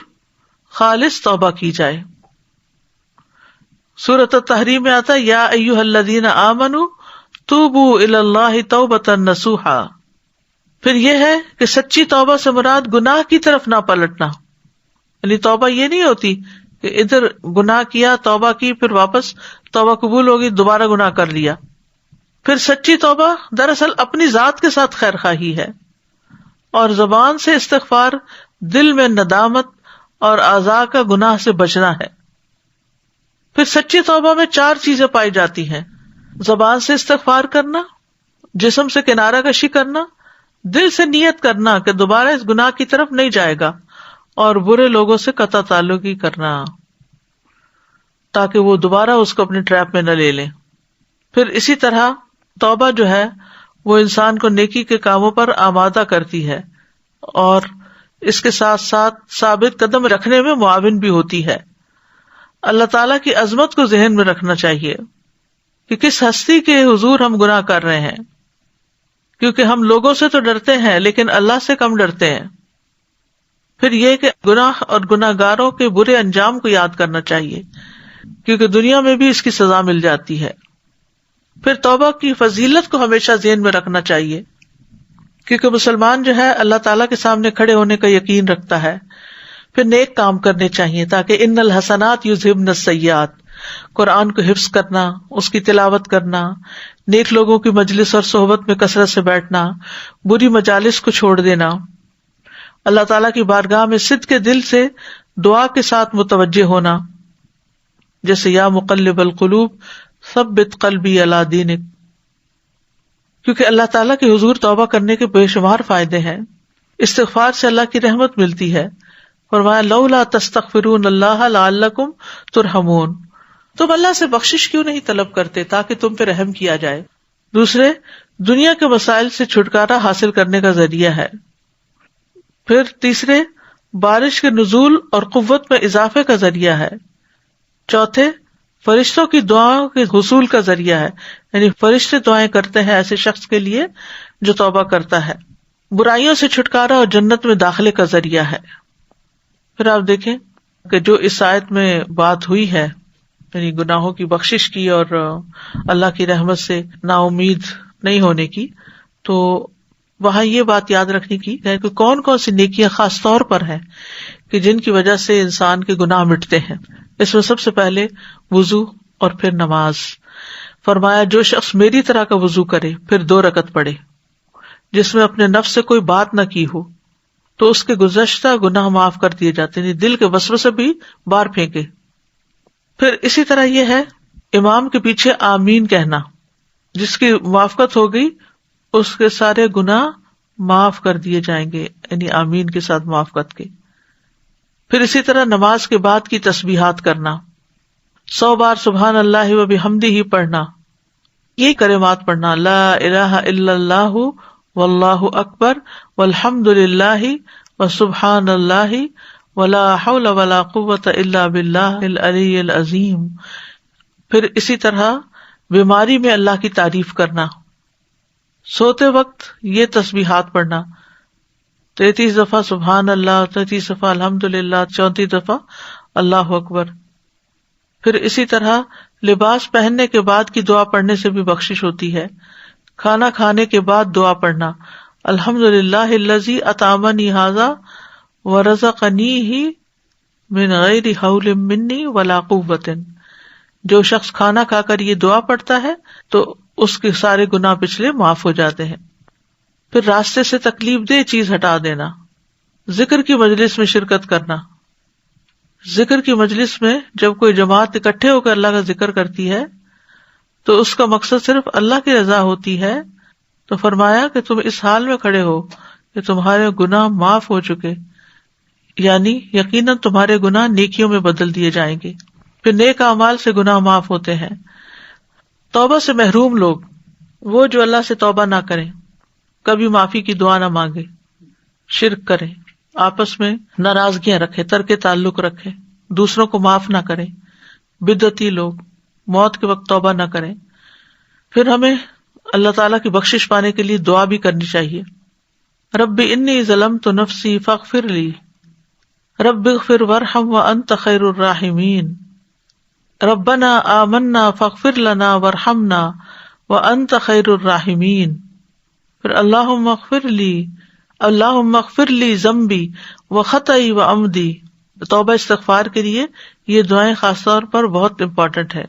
[SPEAKER 1] خالص توبہ کی جائے۔ سورۃ التحریم میں آتا ہے، یا ایھا الذین آمنوا توبوا الی اللہ توبۃ نصوحا۔ پھر یہ ہے کہ سچی توبہ سے مراد گناہ کی طرف نہ پلٹنا، یعنی توبہ یہ نہیں ہوتی کہ ادھر گناہ کیا، توبہ کی، پھر واپس توبہ قبول ہوگی، دوبارہ گناہ کر لیا۔ پھر سچی توبہ دراصل اپنی ذات کے ساتھ خیر خواہی ہے، اور زبان سے استغفار، دل میں ندامت اور اعضاء کا گناہ سے بچنا ہے۔ پھر سچی توبہ میں 4 چیزیں پائی جاتی ہیں: زبان سے استغفار کرنا، جسم سے کنارہ کشی کرنا، دل سے نیت کرنا کہ دوبارہ اس گناہ کی طرف نہیں جائے گا، اور برے لوگوں سے قطع تعلقی کرنا تاکہ وہ دوبارہ اس کو اپنے ٹریپ میں نہ لے لیں۔ پھر اسی طرح توبہ جو ہے وہ انسان کو نیکی کے کاموں پر آمادہ کرتی ہے، اور اس کے ساتھ ساتھ ثابت قدم رکھنے میں معاون بھی ہوتی ہے۔ اللہ تعالیٰ کی عظمت کو ذہن میں رکھنا چاہیے کہ کس ہستی کے حضور ہم گناہ کر رہے ہیں، کیونکہ ہم لوگوں سے تو ڈرتے ہیں لیکن اللہ سے کم ڈرتے ہیں۔ پھر یہ کہ گناہ اور گناہ گاروں کے برے انجام کو یاد کرنا چاہیے، کیونکہ دنیا میں بھی اس کی سزا مل جاتی ہے۔ پھر توبہ کی فضیلت کو ہمیشہ ذہن میں رکھنا چاہیے، کیونکہ مسلمان جو ہے اللہ تعالیٰ کے سامنے کھڑے ہونے کا یقین رکھتا ہے۔ پھر نیک کام کرنے چاہیے تاکہ ان الحسنات یذہبن السیئات، قرآن کو حفظ کرنا، اس کی تلاوت کرنا، نیک لوگوں کی مجلس اور صحبت میں کثرت سے بیٹھنا، بری مجالس کو چھوڑ دینا، اللہ تعالیٰ کی بارگاہ میں صدق کے دل سے دعا کے ساتھ متوجہ ہونا، جیسے یا مقلب القلوب ثبت قلبی علی دینک، کیونکہ اللہ تعالیٰ کے حضور توبہ کرنے کے بے شمار فائدے ہیں. استغفار سے اللہ کی رحمت ملتی ہے. فرمایا لولا تستغفرون اللہ لعلکم ترحمون، تم اللہ سے بخشش کیوں نہیں طلب کرتے تاکہ تم پہ رحم کیا جائے. دوسرے، دنیا کے مسائل سے چھٹکارا حاصل کرنے کا ذریعہ ہے. پھر تیسرے، بارش کے نزول اور قوت میں اضافے کا ذریعہ ہے. چوتھے، فرشتوں کی دعاؤں کے حصول کا ذریعہ ہے، یعنی فرشتے دعائیں کرتے ہیں ایسے شخص کے لیے جو توبہ کرتا ہے. برائیوں سے چھٹکارا اور جنت میں داخلے کا ذریعہ ہے. پھر آپ دیکھیں کہ جو اس آیت میں بات ہوئی ہے، یعنی گناہوں کی بخشش کی اور اللہ کی رحمت سے نا امید نہیں ہونے کی، تو وہاں یہ بات یاد رکھنے کی ہے کہ کون کون سی نیکیاں خاص طور پر ہیں کہ جن کی وجہ سے انسان کے گناہ مٹتے ہیں. اس میں سب سے پہلے وضو اور پھر نماز. فرمایا جو شخص میری طرح کا وضو کرے پھر 2 رکعت پڑھے جس میں اپنے نفس سے کوئی بات نہ کی ہو تو اس کے گزشتہ گناہ معاف کر دیے جاتے ہیں، دل کے وسوسے بھی باہر پھینکے. پھر اسی طرح یہ ہے امام کے پیچھے آمین کہنا، جس کی موافقت ہو گئی اس کے سارے گناہ معاف کر دیے جائیں گے، یعنی آمین کے ساتھ موافقت کے. پھر اسی طرح نماز کے بعد کی تسبیحات کرنا، 100 بار سبحان اللہ و بحمدہ پڑھنا، یہ کلمات پڑھنا، لا الہ الا اللہ واللہ اکبر والحمد للہ وسبحان اللہ ولا حول ولا قوۃ الا باللہ العلی العظیم. پھر اسی طرح بیماری میں اللہ کی تعریف کرنا، سوتے وقت یہ تسبیحات پڑھنا، 33 دفعہ سبحان اللہ، 33 دفعہ الحمدللہ، 34 دفعہ اللہ اکبر. پھر اسی طرح لباس پہننے کے بعد کی دعا پڑھنے سے بھی بخشش ہوتی ہے. کھانا کھانے کے بعد دعا پڑھنا، الحمدللہ الذی اطعمنی ھذا ورزقنیہ من غیر حول منی ولا قوۃ. جو شخص کھانا کھا کر یہ دعا پڑھتا ہے تو اس کے سارے گناہ پچھلے معاف ہو جاتے ہیں. پھر راستے سے تکلیف دہ چیز ہٹا دینا، ذکر کی مجلس میں شرکت کرنا. ذکر کی مجلس میں جب کوئی جماعت اکٹھے ہو کر اللہ کا ذکر کرتی ہے تو اس کا مقصد صرف اللہ کی رضا ہوتی ہے. تو فرمایا کہ تم اس حال میں کھڑے ہو کہ تمہارے گناہ معاف ہو چکے، یعنی یقیناً تمہارے گناہ نیکیوں میں بدل دیے جائیں گے. پھر نیک اعمال سے گناہ معاف ہوتے ہیں. توبہ سے محروم لوگ، وہ جو اللہ سے توبہ نہ کریں، کبھی معافی کی دعا نہ مانگے، شرک کریں، آپس میں ناراضگیاں رکھے، ترک تعلق رکھے، دوسروں کو معاف نہ کریں، بدعتی لوگ موت کے وقت توبہ نہ کریں. پھر ہمیں اللہ تعالیٰ کی بخشش پانے کے لیے دعا بھی کرنی چاہیے. رب انی ظلمت نفسی فاغفر لی رب اغفر وارحم وانت خیر الراحمین ربنا آمنا فاغفر لنا وارحمنا وانت خیر الراحمین. پھر اللہم اغفر لی ذنبی وخطئی وعمدی. توبہ استغفار کے لیے یہ دعائیں خاص طور پر بہت امپورٹنٹ ہے.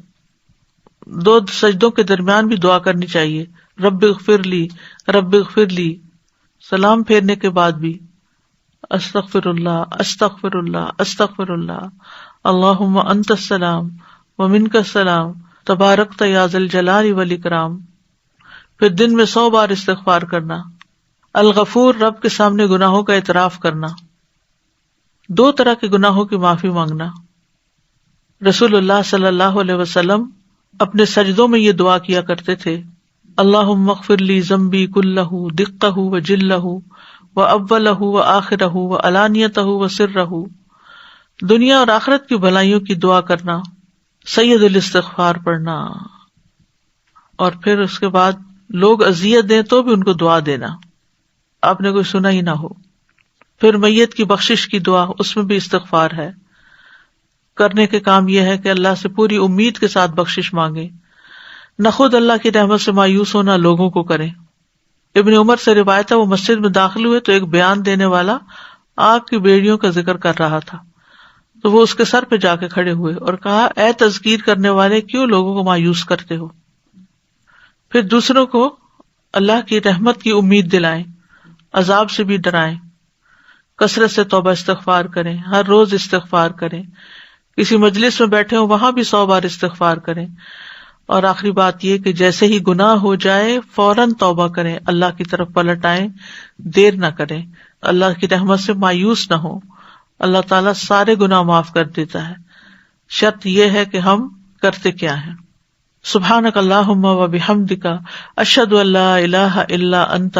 [SPEAKER 1] 2 سجدوں کے درمیان بھی دعا کرنی چاہیے، رب اغفر لی، رب اغفر لی. سلام پھیرنے کے بعد بھی استغفر اللہ استغفر اللہ استغفر اللہ، اللہم انت السلام ومنک السلام تبارکت یا ذا الجلال والاکرام. پھر دن میں 100 بار استغفار کرنا. الغفور، رب کے سامنے گناہوں کا اعتراف کرنا. 2 طرح کے گناہوں کی معافی مانگنا. رسول اللہ صلی اللہ علیہ وسلم اپنے سجدوں میں یہ دعا کیا کرتے تھے، اللہم اغفر لی ذنبی کلہ دقہ وجلہ واولہ وآخرہ وعلانیتہ وسرہ. دنیا اور آخرت کی بھلائیوں کی دعا کرنا، سید الاستغفار پڑھنا، اور پھر اس کے بعد لوگ اذیت دیں تو بھی ان کو دعا دینا، آپ نے کوئی سنا ہی نہ ہو. پھر میت کی بخشش کی دعا، اس میں بھی استغفار ہے. کرنے کے کام یہ ہے کہ اللہ سے پوری امید کے ساتھ بخشش مانگے، نہ خود اللہ کی رحمت سے مایوس ہونا لوگوں کو کریں. ابن عمر سے روایت ہے، وہ مسجد میں داخل ہوئے تو ایک بیان دینے والا آگ کی بیڑیوں کا ذکر کر رہا تھا، تو وہ اس کے سر پہ جا کے کھڑے ہوئے اور کہا، اے تذکیر کرنے والے، کیوں لوگوں کو مایوس کرتے ہو؟ پھر دوسروں کو اللہ کی رحمت کی امید دلائیں، عذاب سے بھی ڈرائیں. کثرت سے توبہ استغفار کریں، ہر روز استغفار کریں، کسی مجلس میں بیٹھے ہوں وہاں بھی 100 بار استغفار کریں. اور آخری بات یہ کہ جیسے ہی گناہ ہو جائے فوراً توبہ کریں، اللہ کی طرف پلٹ آئیں، دیر نہ کریں، اللہ کی رحمت سے مایوس نہ ہو. اللہ تعالیٰ سارے گناہ معاف کر دیتا ہے، شرط یہ ہے کہ ہم کرتے کیا ہیں. سبحانک اللہم و بحمدک، اشہد ان لا الہ الا انت،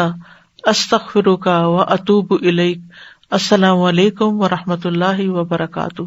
[SPEAKER 1] استغفرک و اتوب الیک. السلام علیکم و رحمۃ اللہ وبرکاتہ.